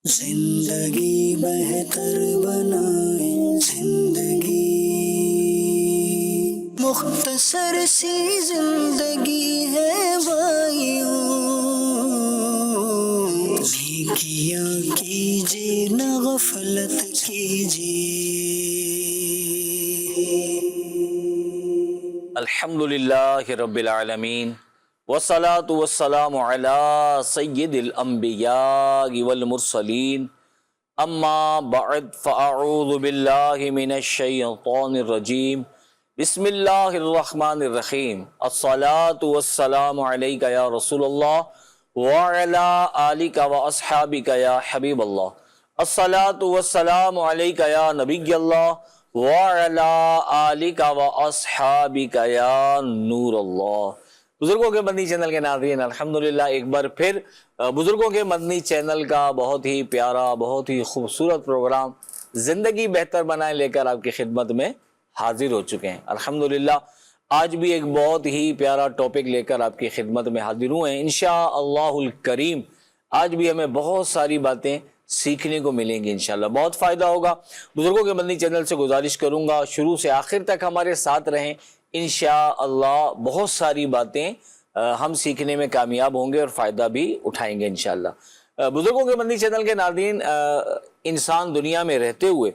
زندگی بہتر بنائے زندگی، مختصر سی زندگی ہے بھائیوں، نیکیاں کیجیے نہ غفلت کیجیے۔ الحمدللہ رب العالمین والصلاة والسلام علی سید الانبیاء والمرسلین، اما بعد فاعوذ باللہ من الشیطان الرجیم، بسم اللہ الرحمن الرحیم۔ الصلاة والسلام علیک یا رسول اللہ وعلی آلک واصحابک یا حبیب اللہ۔ الصلاة والسلام علیک یا نبی اللہ وعلی آلک واصحابک یا نور اللہ۔ بزرگوں کے مدنی چینل کے ناظرین، الحمدللہ ایک بار پھر بزرگوں کے مدنی چینل کا بہت ہی پیارا، بہت ہی خوبصورت پروگرام زندگی بہتر بنائیں لے کر آپ کی خدمت میں حاضر ہو چکے ہیں۔ الحمدللہ آج بھی ایک بہت ہی پیارا ٹاپک لے کر آپ کی خدمت میں حاضر ہوئے ہیں۔ انشاءاللہ الکریم آج بھی ہمیں بہت ساری باتیں سیکھنے کو ملیں گی، انشاءاللہ بہت فائدہ ہوگا۔ بزرگوں کے مدنی چینل سے گزارش کروں گا شروع سے آخر تک ہمارے ساتھ رہیں، انشاءاللہ بہت ساری باتیں ہم سیکھنے میں کامیاب ہوں گے اور فائدہ بھی اٹھائیں گے انشاءاللہ۔ بزرگوں کے مدنی چینل کے ناظرین، انسان دنیا میں رہتے ہوئے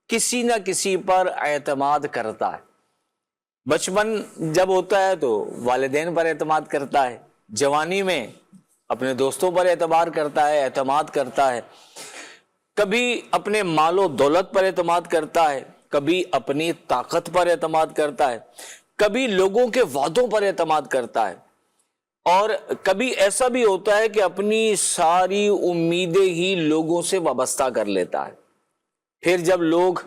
کسی نہ کسی پر اعتماد کرتا ہے۔ بچپن جب ہوتا ہے تو والدین پر اعتماد کرتا ہے، جوانی میں اپنے دوستوں پر اعتبار کرتا ہے، اعتماد کرتا ہے، کبھی اپنے مال و دولت پر اعتماد کرتا ہے، کبھی اپنی طاقت پر اعتماد کرتا ہے، کبھی لوگوں کے وعدوں پر اعتماد کرتا ہے، اور کبھی ایسا بھی ہوتا ہے کہ اپنی ساری امیدیں ہی لوگوں سے وابستہ کر لیتا ہے۔ پھر جب لوگ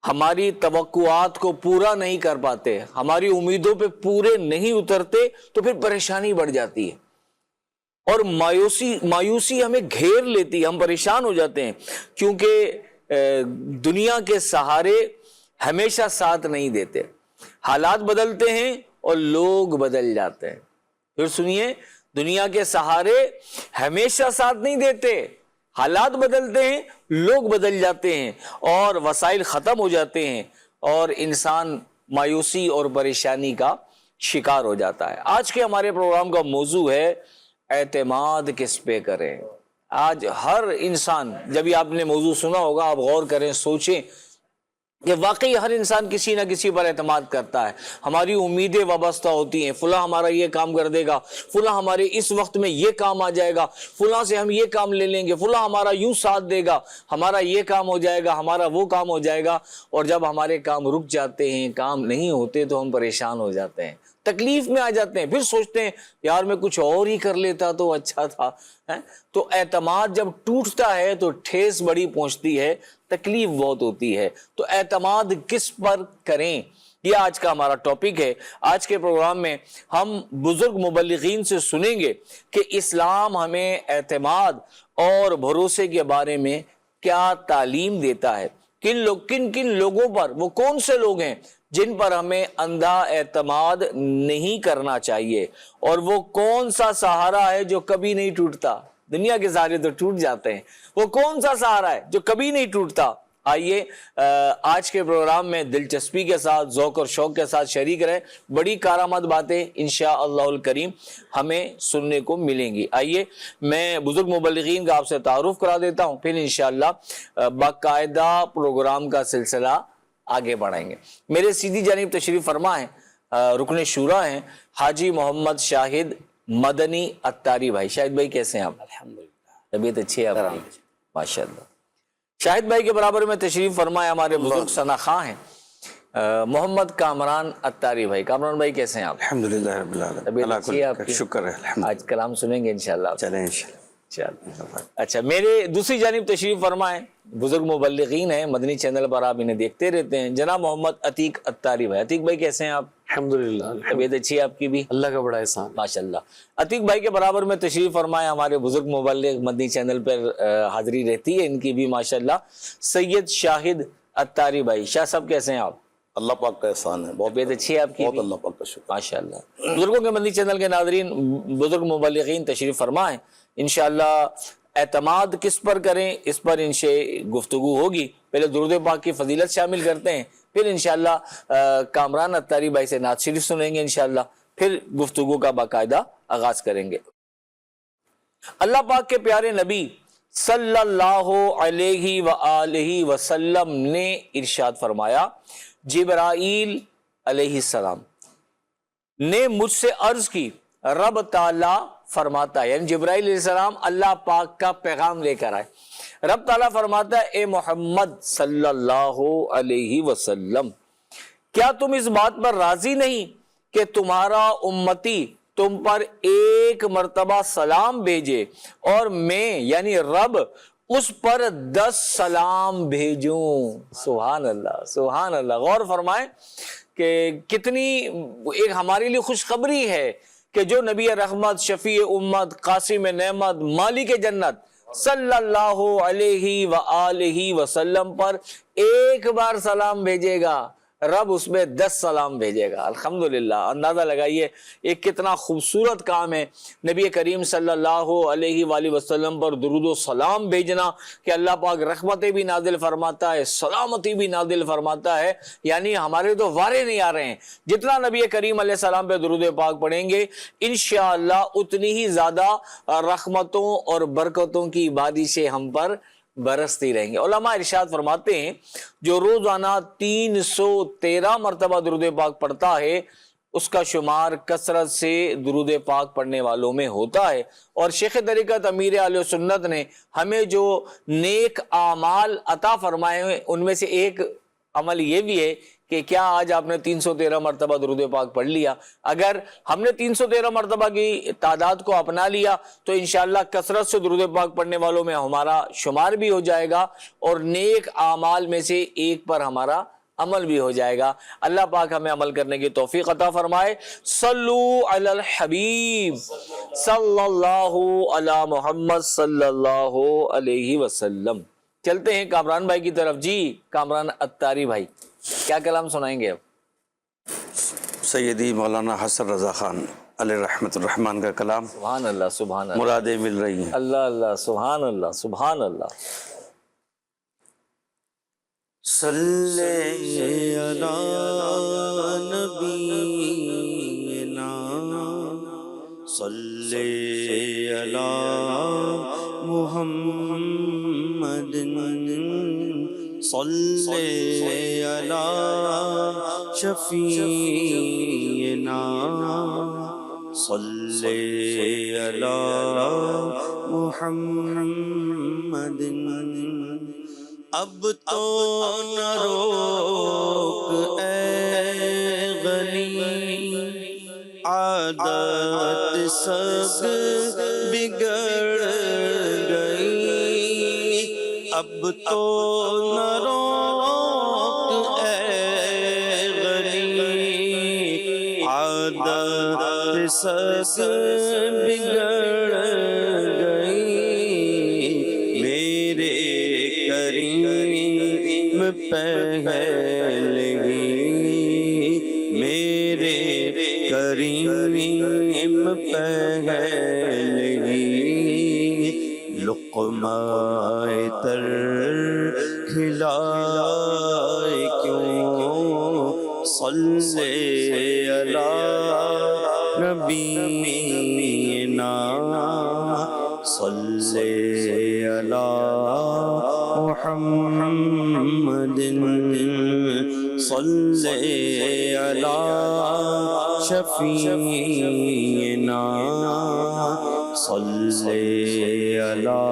ہماری توقعات کو پورا نہیں کر پاتے، ہماری امیدوں پہ پورے نہیں اترتے، تو پھر پریشانی بڑھ جاتی ہے اور مایوسی ہمیں گھیر لیتی ہے، ہم پریشان ہو جاتے ہیں، کیونکہ دنیا کے سہارے ہمیشہ ساتھ نہیں دیتے، حالات بدلتے ہیں اور لوگ بدل جاتے ہیں۔ پھر سنیے، دنیا کے سہارے ہمیشہ ساتھ نہیں دیتے، حالات بدلتے ہیں، لوگ بدل جاتے ہیں اور وسائل ختم ہو جاتے ہیں اور انسان مایوسی اور پریشانی کا شکار ہو جاتا ہے۔ آج کے ہمارے پروگرام کا موضوع ہے اعتماد کس پہ کریں۔ آج ہر انسان، جب یہ آپ نے موضوع سنا ہوگا، آپ غور کریں، سوچیں کہ واقعی ہر انسان کسی نہ کسی پر اعتماد کرتا ہے۔ ہماری امیدیں وابستہ ہوتی ہیں، فلاں ہمارا یہ کام کر دے گا، فلاں ہمارے اس وقت میں یہ کام آ جائے گا، فلاں سے ہم یہ کام لے لیں گے، فلاں ہمارا یوں ساتھ دے گا، ہمارا یہ کام ہو جائے گا، ہمارا وہ کام ہو جائے گا۔ اور جب ہمارے کام رک جاتے ہیں، کام نہیں ہوتے، تو ہم پریشان ہو جاتے ہیں، تکلیف میں آ جاتے ہیں، پھر سوچتے ہیں یار میں کچھ اور ہی کر لیتا تو اچھا تھا۔ تو اعتماد جب ٹوٹتا ہے تو ٹھیس بڑی پہنچتی ہے، تکلیف بہت ہوتی ہے۔ تو اعتماد کس پر کریں، یہ آج کا ہمارا ٹاپک ہے۔ آج کے پروگرام میں ہم بزرگ مبلغین سے سنیں گے کہ اسلام ہمیں اعتماد اور بھروسے کے بارے میں کیا تعلیم دیتا ہے، کن لوگوں پر، وہ کون سے لوگ ہیں جن پر ہمیں اندھا اعتماد نہیں کرنا چاہیے، اور وہ کون سا سہارا ہے جو کبھی نہیں ٹوٹتا۔ دنیا کے سہارے تو ٹوٹ جاتے ہیں، وہ کون سا سہارا ہے جو کبھی نہیں ٹوٹتا۔ آئیے آج کے پروگرام میں دلچسپی کے ساتھ، ذوق اور شوق کے ساتھ شریک رہیں، بڑی کارآمد باتیں انشاءاللہ الکریم ہمیں سننے کو ملیں گی۔ آئیے میں بزرگ مبلغین کا آپ سے تعارف کرا دیتا ہوں، پھر انشاءاللہ باقاعدہ پروگرام کا سلسلہ آگے بڑھائیں گے۔ میرے سیدھی جانب تشریف فرما ہیں، رکن شورا ہیں، حاجی محمد شاہد مدنی اتاری بھائی۔ شاہد بھائی کیسے ہیں آپ؟ الحمدللہ، طبیعت اچھی ہے آپ کی؟ ماشاءاللہ۔ شاہد بھائی کے برابر میں تشریف فرمائے ہمارے بزرگ ثنا خواں ہیں، محمد کامران اتاری بھائی۔ کامران بھائی کیسے ہیں آپ؟ الحمدللہ رب العالمین، طبیعت اچھی ہے آپ کی؟ شکر ہے الحمدللہ۔ آج کلام سنیں گے انشاءاللہ؟ چلیں انشاءاللہ۔ اچھا، میرے دوسری جانب تشریف فرمائیں، بزرگ مبلغین ہیں، مدنی چینل پر آپ انہیں دیکھتے رہتے ہیں، جناب محمد عتیق اتاری بھائی۔ عتیق بھائی کیسے ہیں آپ؟ الحمدللہ، طبیعت اچھی ہے آپ کی بھی؟ اللہ کا بڑا احسان۔ ماشاءاللہ۔ عتیق بھائی کے برابر میں تشریف فرمائے ہمارے بزرگ مبلغ، مدنی چینل پر حاضری رہتی ہے ان کی بھی ماشاءاللہ، سید شاہد اتاری بھائی۔ شاہ صاحب کیسے ہیں آپ؟ اللہ پاک کا احسان ہے، بہت طبیعت اچھی ہے آپ کی بہت بھی؟ اللہ پاک کا شکر۔ ماشاءاللہ۔ بزرگوں کے مدنی چینل کے ناظرین، بزرگ مبلغین تشریف فرما ہیں، انشاءاللہ اعتماد کس پر کریں اس پر انشاء گفتگو ہوگی. پہلے درود پاک کی فضیلت شامل کرتے ہیں، پھر انشاءاللہ کامران اتاری بھائی سے نعت شریف سنیں گے انشاءاللہ، پھر گفتگو کا باقاعدہ آغاز کریں گے. اللہ پاک کے پیارے نبی صلی اللہ علیہ وآلہ وسلم نے ارشاد فرمایا، جبرائیل علیہ السلام نے مجھ سے عرض کی، رب تعالیٰ فرماتا ہے، یعنی جبرائیل علیہ السلام اللہ پاک کا پیغام لے کر آئے. رب تعالیٰ فرماتا ہے، اے محمد صلی اللہ علیہ وسلم، کیا تم اس بات پر راضی نہیں کہ تمہارا امتی تم پر ایک مرتبہ سلام بھیجے اور میں یعنی رب اس پر 10 سلام بھیجوں؟ سبحان اللہ، سبحان اللہ. غور فرمائیں کہ کتنی ایک ہمارے لیے خوشخبری ہے کہ جو نبی رحمت، شفیع امت، قاسم نعمت، مالک جنت صلی اللہ علیہ وآلہ وسلم پر ایک بار سلام بھیجے گا، رب اس میں 10 سلام بھیجے گا. الحمدللہ. اندازہ لگائیے ایک کتنا خوبصورت کام ہے نبی کریم صلی اللہ علیہ وآلہ وسلم پر درود و سلام بھیجنا کہ اللہ پاک رحمتیں بھی نازل فرماتا ہے، سلامتی بھی نازل فرماتا ہے. یعنی ہمارے تو وارے نہیں آ رہے ہیں، جتنا نبی کریم علیہ السلام پہ درود پاک پڑھیں گے انشاءاللہ اتنی ہی زیادہ رحمتوں اور برکتوں کی بارشیں ہم پر برستی رہیں گے. علماء ارشاد فرماتے ہیں جو روزانہ 313 مرتبہ درود پاک پڑھتا ہے اس کا شمار کثرت سے درود پاک پڑھنے والوں میں ہوتا ہے. اور شیخ طریقت امیر اہل سنت نے ہمیں جو نیک اعمال عطا فرمائے ہیں ان میں سے ایک عمل یہ بھی ہے کہ کیا آج آپ نے 313 مرتبہ درود پاک پڑھ لیا؟ اگر ہم نے 313 مرتبہ کی تعداد کو اپنا لیا تو انشاءاللہ کثرت سے درود پاک پڑھنے والوں میں ہمارا شمار بھی ہو جائے گا اور نیک اعمال میں سے ایک پر ہمارا عمل بھی ہو جائے گا. اللہ پاک ہمیں عمل کرنے کی توفیق عطا فرمائے. صلو علی الحبیب صلی اللہ علی محمد صلی اللہ علیہ وسلم. چلتے ہیں کامران بھائی کی طرف. جی کامران اتاری بھائی کیا کلام سنائیں گے اب؟ سیدی مولانا حسن رضا خان علیہ رحمت الرحمن کا کلام. سبحان اللہ، سبحان اللہ، مرادیں مل رہی ہیں. اللہ اللہ، سبحان اللہ، سبحان اللہ. صلی علی نبینا صلی علی محمد صلی علی شفیعنا صلی علی محمد. اب تو نہ روک اے غنی، عادت سب بگڑ گئی. اب تو نہ روک اے غنی، عادت سب بگڑ گئی. میرے کریم پہل گی، میرے کریم پہل گی. لقمہ تر کھلائے کیوں، صلی علی نبینا صلی علی محمد صلی علی شفیعنا صلی علی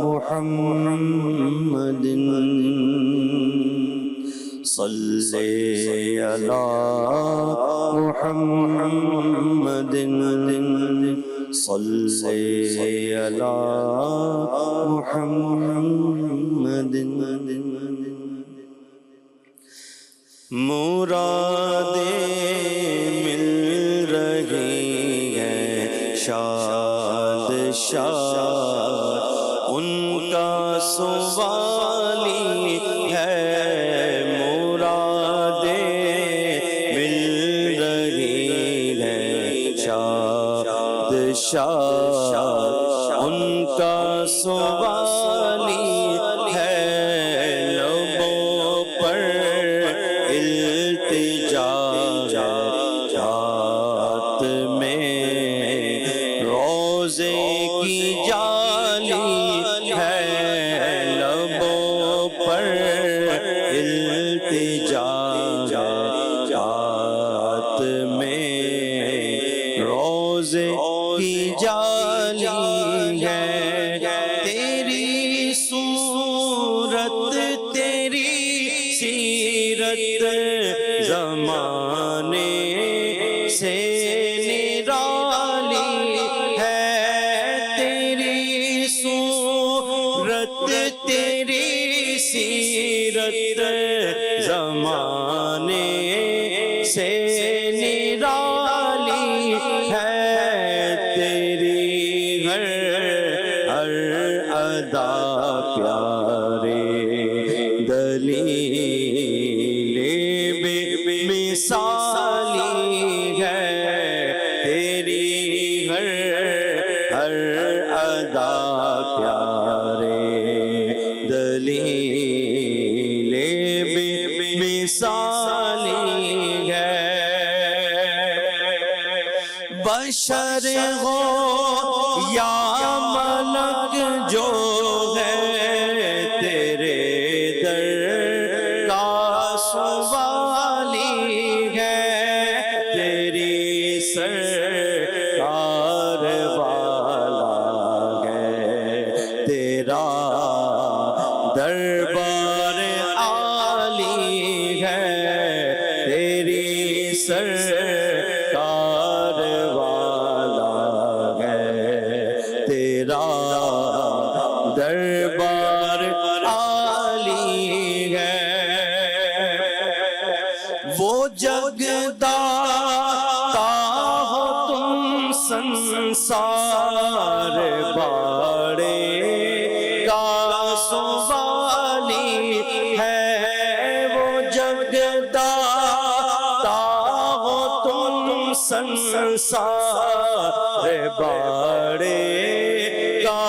محمد صلی علی محمد صلی علی محمد. مرادیں مل رہی ہیں شاد شاد، ان کا سوالی ہے. مرادیں مل رہی ہیں شاد شاد، ان کا ہے لبوں پر التجا رات میں روزے کی جالی ہے لبوں پر التجا رات میں روزے کی جالی ہے تیری صورت تیری سیرت زمانے سے نرالی ہے تیری صورت تیری سیرت زمانے سے نرالی ہے تیری ہر ادا پیارے دلیل بے مثالی ہے تیری ہر ادا پیارے دلیل بے مثالی ہے بشر ہو یا ملک جو ہے تیرے در کا سوالی ہے تیری سرکار والا ہے تیرا دربار عالی ہے تیری سرکار والا ہے تیرا دربار عالی ہے وہ جگداتا ہو تم سنسار باڑے کا سوالی ہے وہ جگداتا ہو تم سنسار باڑے کا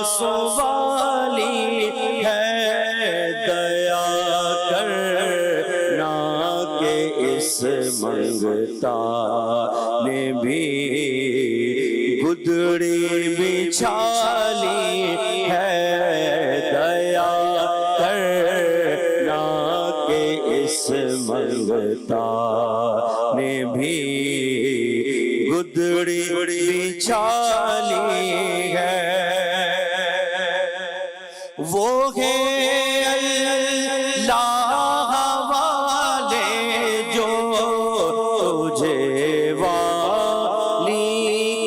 سوالی ہے دیا کرنا کہ اس منگتا نے بھی گدڑی بچھالی ہے دیا کرنا کہ اس منگتا نے بھی گدڑی بچھالی ہے وہ ہے اللہ والے جو تجھے والی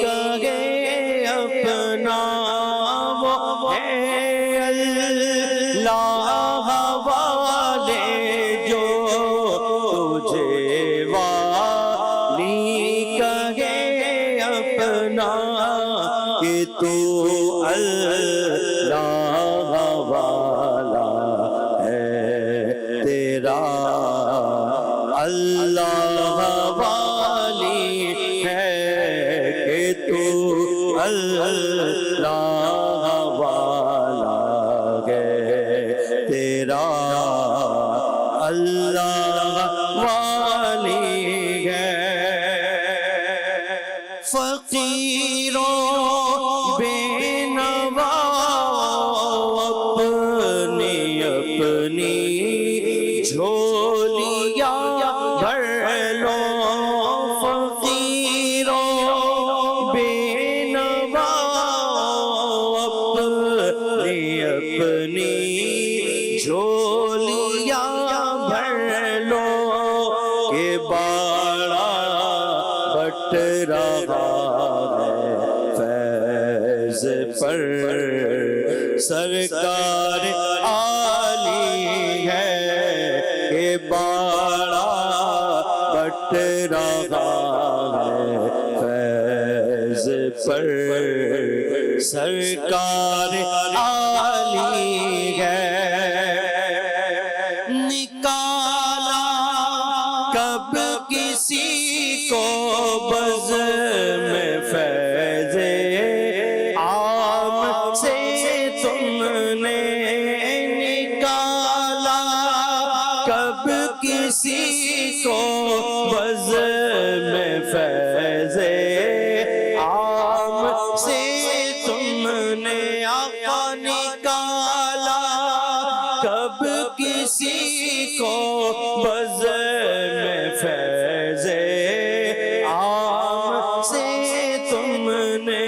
کہے اپنا وہ ہے اللہ والے جو تجھے والی کہے اپنا کہ تو اللہ والا ہے تیرا اللہ والی ہے کہ تو اللہ والا ہے تیرا اللہ والی ہے فقیروں بے نوا اپنی اپنی جھولیاں بھر لو فقیروں بے نوا اپنی اپنی جھولیاں بھر لو کہ باڑا بٹ رہا ہے فیض پر سرکار عالی ہے کہ باڑا بٹ رہا ہے فیض پر سرکار عالی ہے نکالا کب کسی کو بز میں فیض عام سے تم نکالا کب کسی کو بز میں فیض عام سے تم نے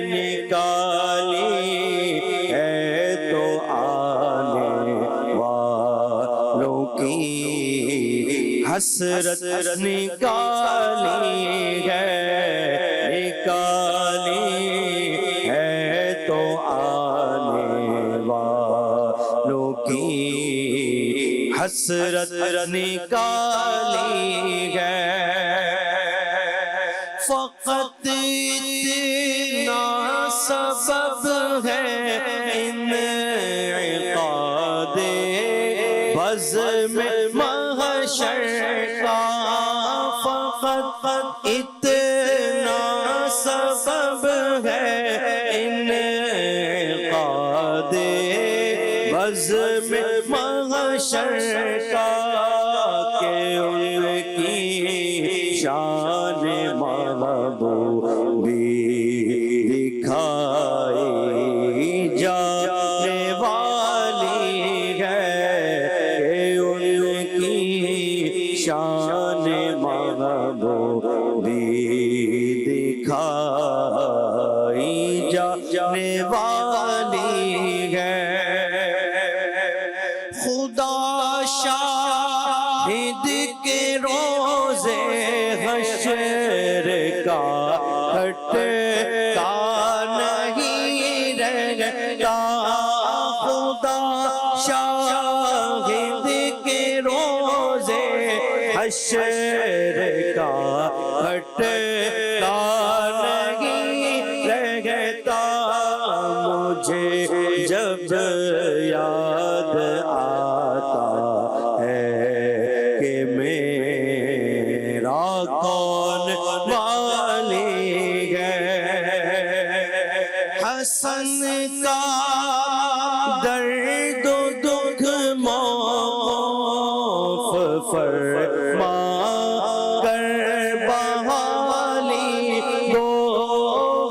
نکالی ہے تو آنے والوں کی حسرت نکالی ہے، نکالی ہے تو آنے والوں کی حسرت نکالی ہے۔ فقط اتنا سبب ہے انعقاد بزم محشر کا، فقط اتنا سبب ہے انعقاد بزم محشر کا کہ ان کی شان محبوبی دکھائی جانے والی ہے، کہ ان کی شان محبوبی دکھائی جانے والی ہے۔ خدا شاہد کے روزے حشر کا ہٹتا نہیں رہتا، خدا شاہد کے روزے حشر کا ہٹتا نہیں رہتا، مجھے جب یاد آتا ہے کہ میرا کون والی ہے، حسن کا درد و دکھ موقوف فرما کر بحالی گو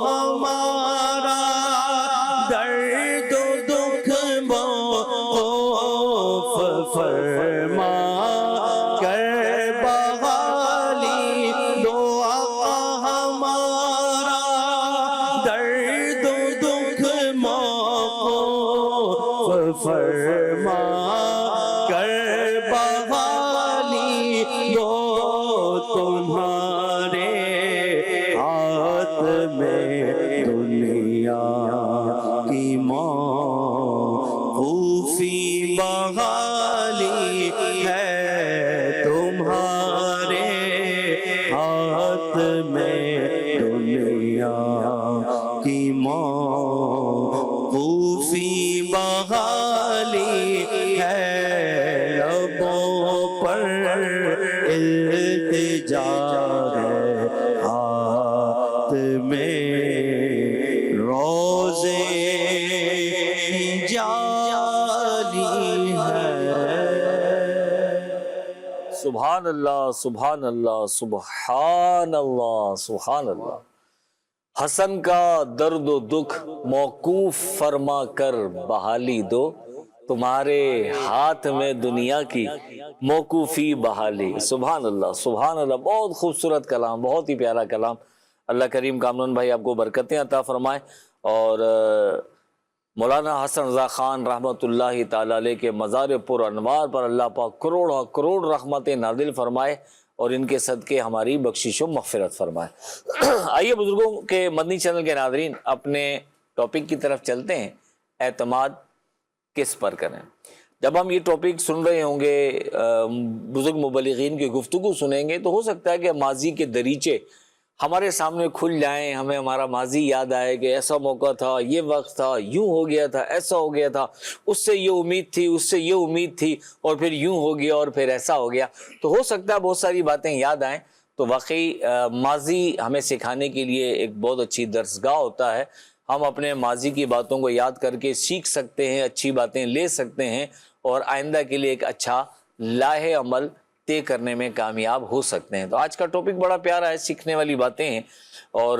ہمارا، درد و دکھ موقوف فرما کر بحالی دو ہمارا، درد و دکھ موقوف فرما کر بحالی دو، تمہارے ہاتھ میں دنیا کی موقوفی بحالی ہے، تمہارے ہاتھ میں دنیا کی موقوفی بحالی ہے، لبوں پر التجا ہے، ہاتھ میں روزے جاری ہے۔ سبحان اللہ، سبحان اللہ، سبحان اللہ، سبحان اللہ۔ حسن کا درد و دکھ موقوف فرما کر بحالی دو، تمہارے ہاتھ میں دنیا کی موقوفی بحالی۔ سبحان اللہ، سبحان اللہ، بہت خوبصورت کلام، بہت ہی پیارا کلام۔ اللہ کریم کامران بھائی آپ کو برکتیں عطا فرمائے، اور مولانا حسن رضا خان رحمۃ اللہ تعالی علیہ کے مزار پر انوار پر اللہ پاک کروڑ کروڑ رحمتیں نازل فرمائے، اور ان کے صدقے ہماری بخشش و مغفرت فرمائے۔ آئیے بزرگوں کے مدنی چینل کے ناظرین، اپنے ٹاپک کی طرف چلتے ہیں، اعتماد کس پر کریں۔ جب ہم یہ ٹاپک سن رہے ہوں گے، بزرگ مبلغین کی گفتگو سنیں گے، تو ہو سکتا ہے کہ ماضی کے دریچے ہمارے سامنے کھل جائیں، ہمیں ہمارا ماضی یاد آئے کہ ایسا موقع تھا، یہ وقت تھا، یوں ہو گیا تھا، ایسا ہو گیا تھا، اس سے یہ امید تھی، اس سے یہ امید تھی، اور پھر یوں ہو گیا، اور پھر ایسا ہو گیا۔ تو ہو سکتا ہے بہت ساری باتیں یاد آئیں۔ تو واقعی ماضی ہمیں سکھانے کے لیے ایک بہت اچھی درسگاہ ہوتا ہے۔ ہم اپنے ماضی کی باتوں کو یاد کر کے سیکھ سکتے ہیں، اچھی باتیں لے سکتے ہیں، اور آئندہ کے لیے ایک اچھا لاہ عمل طے کرنے میں کامیاب ہو سکتے ہیں۔ تو آج کا ٹاپک بڑا پیارا ہے، سیکھنے والی باتیں ہیں، اور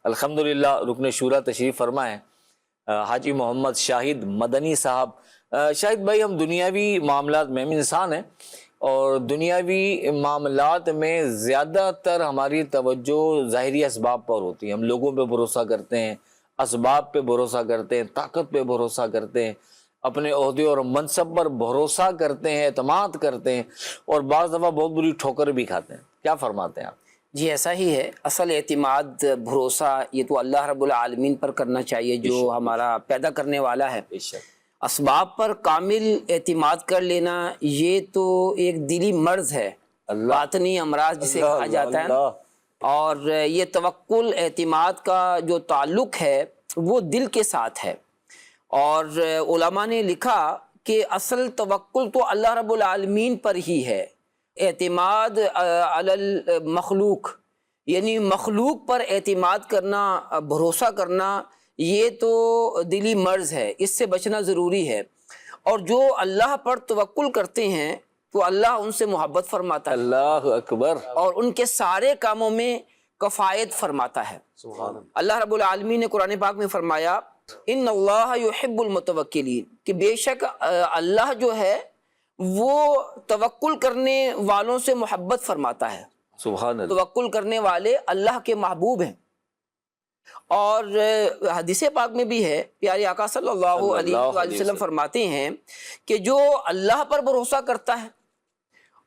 الحمدللہ رکن شورا تشریف فرما ہے حاجی محمد شاہد مدنی صاحب۔ شاہد بھائی، ہم دنیاوی معاملات میں، ہم انسان ہیں اور دنیاوی معاملات میں زیادہ تر ہماری توجہ ظاہری اسباب پر ہوتی ہے۔ ہم لوگوں پہ بھروسہ کرتے ہیں، اسباب پہ بھروسہ کرتے ہیں، طاقت پہ بھروسہ کرتے ہیں، اپنے عہدے اور منصب پر بھروسہ کرتے ہیں، اعتماد کرتے ہیں، اور بعض دفعہ بہت بری ٹھوکر بھی کھاتے ہیں۔ کیا فرماتے ہیں آپ؟ جی ایسا ہی ہے، اصل اعتماد بھروسہ یہ تو اللہ رب العالمین پر کرنا چاہیے جو ہمارا پیدا کرنے والا ہے۔ بے شک۔ اسباب پر کامل اعتماد کر لینا یہ تو ایک دلی مرض ہے، باطنی امراض جسے کہا جاتا ہے نا۔ اور یہ توکل اعتماد کا جو تعلق ہے وہ دل کے ساتھ ہے، اور علماء نے لکھا کہ اصل توکل تو اللہ رب العالمین پر ہی ہے۔ اعتماد علی المخلوق یعنی مخلوق پر اعتماد کرنا، بھروسہ کرنا، یہ تو دلی مرض ہے، اس سے بچنا ضروری ہے۔ اور جو اللہ پر توکل کرتے ہیں تو اللہ ان سے محبت فرماتا ہے، اللہ اکبر، اور ان کے سارے کاموں میں کفایت فرماتا ہے۔ اللہ رب العالمین نے قرآن پاک میں فرمایا ان اللہ یحب المتوکلین، کہ بے شک اللہ جو ہے وہ توکل کرنے والوں سے محبت فرماتا ہے۔ سبحان اللہ۔ توکل کرنے والے اللہ کے محبوب ہیں۔ اور حدیث پاک میں بھی ہے، پیارے آقا صلی اللہ علیہ وآلہ وسلم فرماتے ہیں کہ جو اللہ پر بھروسہ کرتا ہے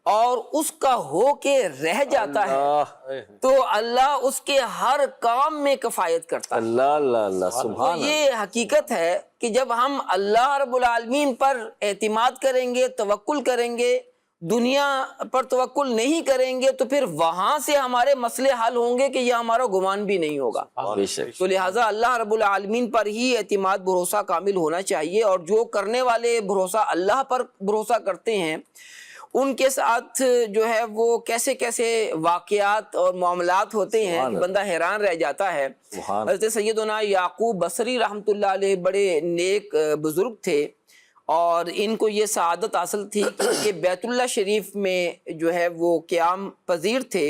اور اس کا ہو کے رہ جاتا ہے تو اللہ اس کے ہر کام میں کفایت کرتا ہے۔ اللہ اللہ اللہ، سبحان اللہ۔ یہ حقیقت ہے کہ جب ہم اللہ رب العالمین پر اعتماد کریں گے، توکل کریں گے، دنیا پر توکل نہیں کریں گے تو پھر وہاں سے ہمارے مسئلے حل ہوں گے کہ یہ ہمارا گمان بھی نہیں ہوگا۔ بے شک۔ تو لہٰذا اللہ رب العالمین پر ہی اعتماد بھروسہ کامل ہونا چاہیے، اور جو کرنے والے بھروسہ اللہ پر بھروسہ کرتے ہیں ان کے ساتھ جو ہے وہ کیسے کیسے واقعات اور معاملات ہوتے ہیں کہ بندہ حیران رہ جاتا ہے۔ حضرت سیدنا یعقوب بصری رحمۃ اللہ علیہ بڑے نیک بزرگ تھے، اور ان کو یہ سعادت حاصل تھی کہ بیت اللہ شریف میں جو ہے وہ قیام پذیر تھے،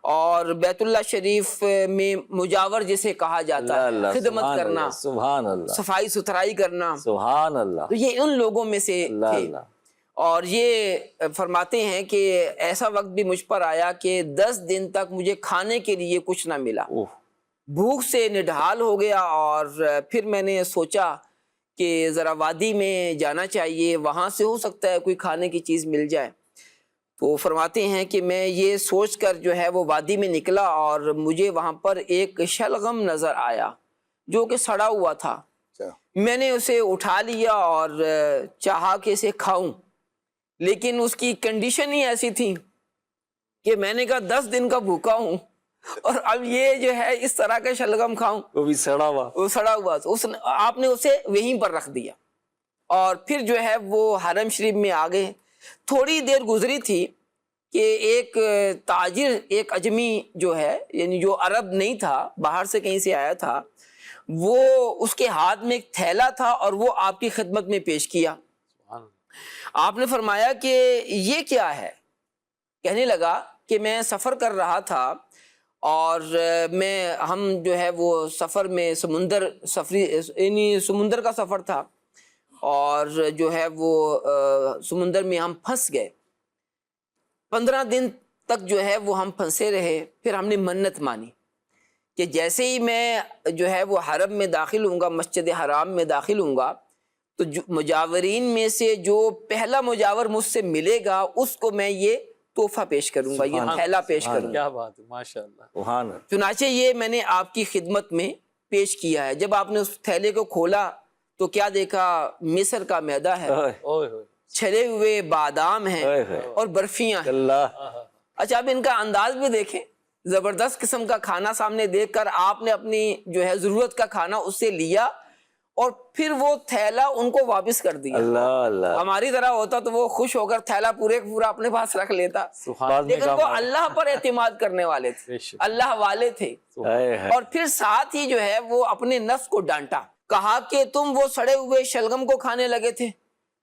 اور بیت اللہ شریف میں مجاور جسے کہا جاتا ہے، خدمت کرنا، سبحان اللہ، صفائی ستھرائی کرنا، سبحان اللہ، تو یہ ان لوگوں میں سے تھے۔ اور یہ فرماتے ہیں کہ ایسا وقت بھی مجھ پر آیا کہ 10 دن تک مجھے کھانے کے لیے کچھ نہ ملا، بھوک سے نڈھال ہو گیا، اور پھر میں نے سوچا کہ ذرا وادی میں جانا چاہیے، وہاں سے ہو سکتا ہے کوئی کھانے کی چیز مل جائے۔ تو فرماتے ہیں کہ میں یہ سوچ کر جو ہے وہ وادی میں نکلا، اور مجھے وہاں پر ایک شلغم نظر آیا جو کہ سڑا ہوا تھا۔ میں نے اسے اٹھا لیا اور چاہا کہ اسے کھاؤں، لیکن اس کی کنڈیشن ہی ایسی تھی کہ میں نے کہا 10 دن کا بھوکا ہوں اور اب یہ جو ہے اس طرح کا شلغم کھاؤں، وہ بھی سڑا ہوا، وہ سڑا ہوا، آپ نے اسے وہیں پر رکھ دیا، اور پھر جو ہے وہ حرم شریف میں آ گئے۔ تھوڑی دیر گزری تھی کہ ایک تاجر، ایک اجمی جو ہے، یعنی جو عرب نہیں تھا، باہر سے کہیں سے آیا تھا، وہ اس کے ہاتھ میں ایک تھیلا تھا اور وہ آپ کی خدمت میں پیش کیا۔ آپ نے فرمایا کہ یہ کیا ہے؟ کہنے لگا کہ میں سفر کر رہا تھا، اور ہم جو ہے وہ سفر میں یعنی سمندر کا سفر تھا، اور جو ہے وہ سمندر میں ہم پھنس گئے۔ 15 دن تک جو ہے وہ ہم پھنسے رہے۔ پھر ہم نے منت مانی کہ جیسے ہی میں جو ہے وہ حرم میں داخل ہوں گا، مسجد حرام میں داخل ہوں گا، تو مجاورین میں سے جو پہلا مجاور مجھ سے ملے گا اس کو میں یہ تحفہ پیش کروں گا، یہ تھیلا پیش کروں گا۔ کیا بات ہے، ماشاءاللہ، سبحان اللہ۔ چنانچہ یہ میں نے آپ کی خدمت میں پیش کیا ہے۔ جب آپ نے اس تھیلے کو کھولا تو کیا دیکھا؟ مصر کا میدہ ہے، چھلے ہوئے بادام ہیں اور برفیاں ہیں۔ اچھا، اب ان کا انداز بھی دیکھیں، زبردست قسم کا کھانا سامنے دیکھ کر آپ نے اپنی جو ہے ضرورت کا کھانا اس سے لیا اور پھر وہ تھیلا ان کو واپس کر دیا۔ اللہ اللہ، ہماری طرح ہوتا تو وہ خوش ہو کر تھیلا پورے پورا اپنے پاس رکھ لیتا، لیکن وہ اللہ پر اعتماد کرنے والے تھے، اللہ والے تھے۔ اور پھر ساتھ ہی جو ہے وہ اپنے نفس کو ڈانٹا، کہا کہ تم وہ سڑے ہوئے شلغم کو کھانے لگے تھے،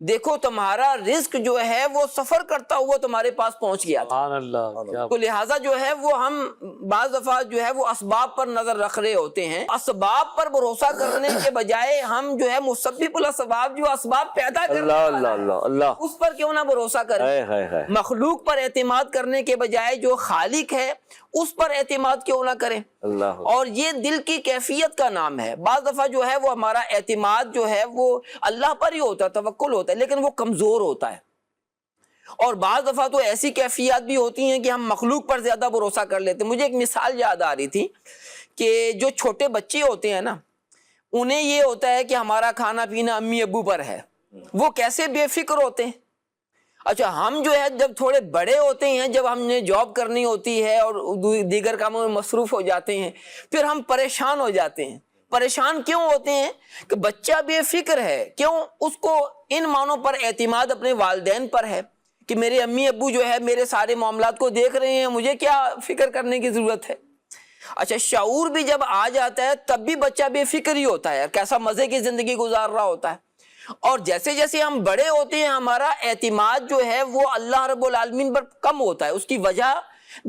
دیکھو تمہارا رزق جو ہے وہ سفر کرتا ہوا تمہارے پاس پہنچ گیا تھا. سبحان اللہ. کیا تو لہٰذا جو ہے وہ ہم بعض دفعہ جو ہے وہ اسباب پر نظر رکھ رہے ہوتے ہیں. اسباب پر بھروسہ کرنے کے بجائے ہم جو ہے مسبب الاسباب جو اسباب پیدا کرنے اللہ والا اللہ ہے، اللہ اللہ. اس پر کیوں نہ بھروسہ کریں. ہائے ہائے ہائے. مخلوق پر اعتماد کرنے کے بجائے جو خالق ہے اس پر اعتماد کیوں نہ کریں. اللہ. اور یہ دل کی کیفیت کا نام ہے. بعض دفعہ جو ہے وہ ہمارا اعتماد جو ہے وہ اللہ پر ہی ہوتا ہے، توکل ہوتا ہے، لیکن وہ کمزور ہوتا ہے. اور بعض دفعہ تو ایسی کیفیات بھی ہوتی ہیں کہ ہم مخلوق پر زیادہ بھروسہ کر لیتے ہیں. مجھے ایک مثال یاد آ رہی تھی کہ جو چھوٹے بچے ہوتے ہیں نا، انہیں یہ ہوتا ہے کہ ہمارا کھانا پینا امی ابو پر ہے، وہ کیسے بے فکر ہوتے ہیں. اچھا ہم جو ہے جب تھوڑے بڑے ہوتے ہیں، جب ہم نے جاب کرنی ہوتی ہے اور دیگر کاموں میں مصروف ہو جاتے ہیں، پھر ہم پریشان ہو جاتے ہیں. پریشان کیوں ہوتے ہیں؟ کہ بچہ بے فکر ہے. کیوں؟ اس کو ان معنوں پر اعتماد اپنے والدین پر ہے کہ میرے امی ابو جو ہے میرے سارے معاملات کو دیکھ رہے ہیں، مجھے کیا فکر کرنے کی ضرورت ہے. اچھا شعور بھی جب آ جاتا ہے تب بھی بچہ بے فکر ہی ہوتا ہے، کیسا مزے کی زندگی گزار رہا ہوتا ہے. اور جیسے جیسے ہم بڑے ہوتے ہیں ہمارا اعتماد جو ہے وہ اللہ رب العالمین پر کم ہوتا ہے. اس کی وجہ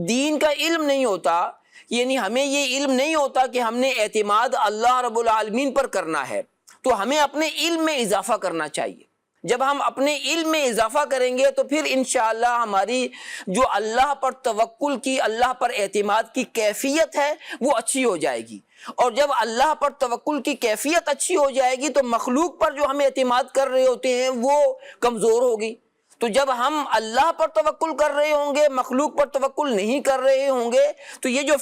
دین کا علم نہیں ہوتا، یعنی ہمیں یہ علم نہیں ہوتا کہ ہم نے اعتماد اللہ رب العالمین پر کرنا ہے. تو ہمیں اپنے علم میں اضافہ کرنا چاہیے. جب ہم اپنے علم میں اضافہ کریں گے تو پھر انشاءاللہ ہماری جو اللہ پر توکل کی، اللہ پر اعتماد کی کیفیت ہے وہ اچھی ہو جائے گی. اور جب اللہ پر توکل کی کیفیت اچھی ہو جائے گی تو مخلوق پر جو ہم اعتماد کر رہے ہوتے ہیں وہ کمزور ہوگی. تو جب ہم اللہ پر توکل کر رہے ہوں گے، مخلوق پر توکل نہیں کر رہے ہوں گے، تو یہ جو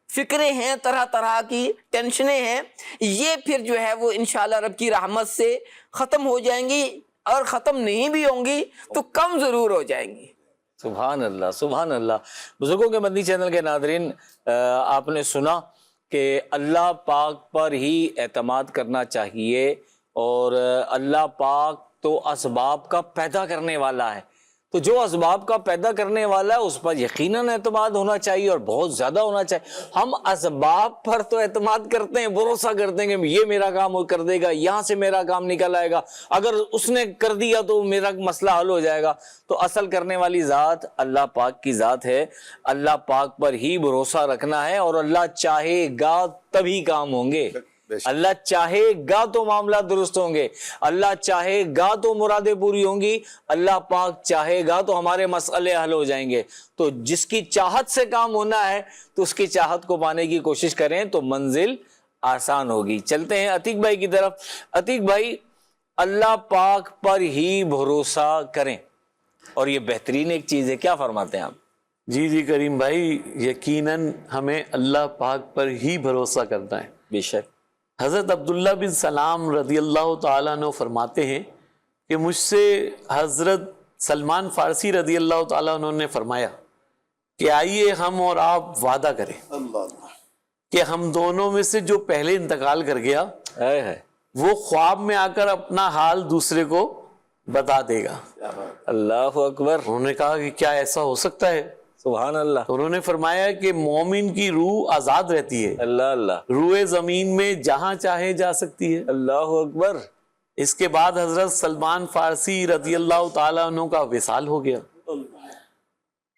فکریں ہیں، طرح طرح کی ٹینشنیں ہیں، یہ پھر جو ہے وہ انشاءاللہ رب کی رحمت سے ختم ہو جائیں گی. اور ختم نہیں بھی ہوں گی تو کم ضرور ہو جائیں گی. سبحان اللہ سبحان اللہ. بزرگوں کے مدنی چینل کے ناظرین، آپ نے سنا کہ اللہ پاک پر ہی اعتماد کرنا چاہیے، اور اللہ پاک تو اسباب کا پیدا کرنے والا ہے. تو جو اسباب کا پیدا کرنے والا ہے اس پر یقیناً اعتماد ہونا چاہیے، اور بہت زیادہ ہونا چاہیے. ہم اسباب پر تو اعتماد کرتے ہیں، بھروسہ کرتے ہیں کہ یہ میرا کام کر دے گا، یہاں سے میرا کام نکل آئے گا، اگر اس نے کر دیا تو میرا مسئلہ حل ہو جائے گا. تو اصل کرنے والی ذات اللہ پاک کی ذات ہے. اللہ پاک پر ہی بھروسہ رکھنا ہے، اور اللہ چاہے گا تبھی کام ہوں گے. اللہ چاہے گا تو معاملات درست ہوں گے، اللہ چاہے گا تو مرادیں پوری ہوں گی، اللہ پاک چاہے گا تو ہمارے مسئلے حل ہو جائیں گے. تو جس کی چاہت سے کام ہونا ہے تو اس کی چاہت کو پانے کی کوشش کریں تو منزل آسان ہوگی. چلتے ہیں عتیق بھائی کی طرف. عتیق بھائی، اللہ پاک پر ہی بھروسہ کریں، اور یہ بہترین ایک چیز ہے، کیا فرماتے ہیں آپ؟ جی کریم بھائی، یقیناً ہمیں اللہ پاک پر ہی بھروسہ کرنا ہے. بے شک. حضرت عبداللہ بن سلام رضی اللہ تعالیٰ عنہ فرماتے ہیں کہ مجھ سے حضرت سلمان فارسی رضی اللہ تعالیٰ عنہ نے فرمایا کہ آئیے ہم اور آپ وعدہ کریں کہ ہم دونوں میں سے جو پہلے انتقال کر گیا وہ خواب میں آ کر اپنا حال دوسرے کو بتا دے گا. اللہ اکبر. انہوں نے کہا کہ کیا ایسا ہو سکتا ہے؟ سبحان اللہ. تو انہوں نے فرمایا کہ مومن کی روح آزاد رہتی ہے، اللہ اللہ. روح زمین میں جہاں چاہے جا سکتی ہے. اللہ اکبر. اس کے بعد حضرت سلمان فارسی رضی اللہ تعالیٰ عنہ کا وصال ہو گیا.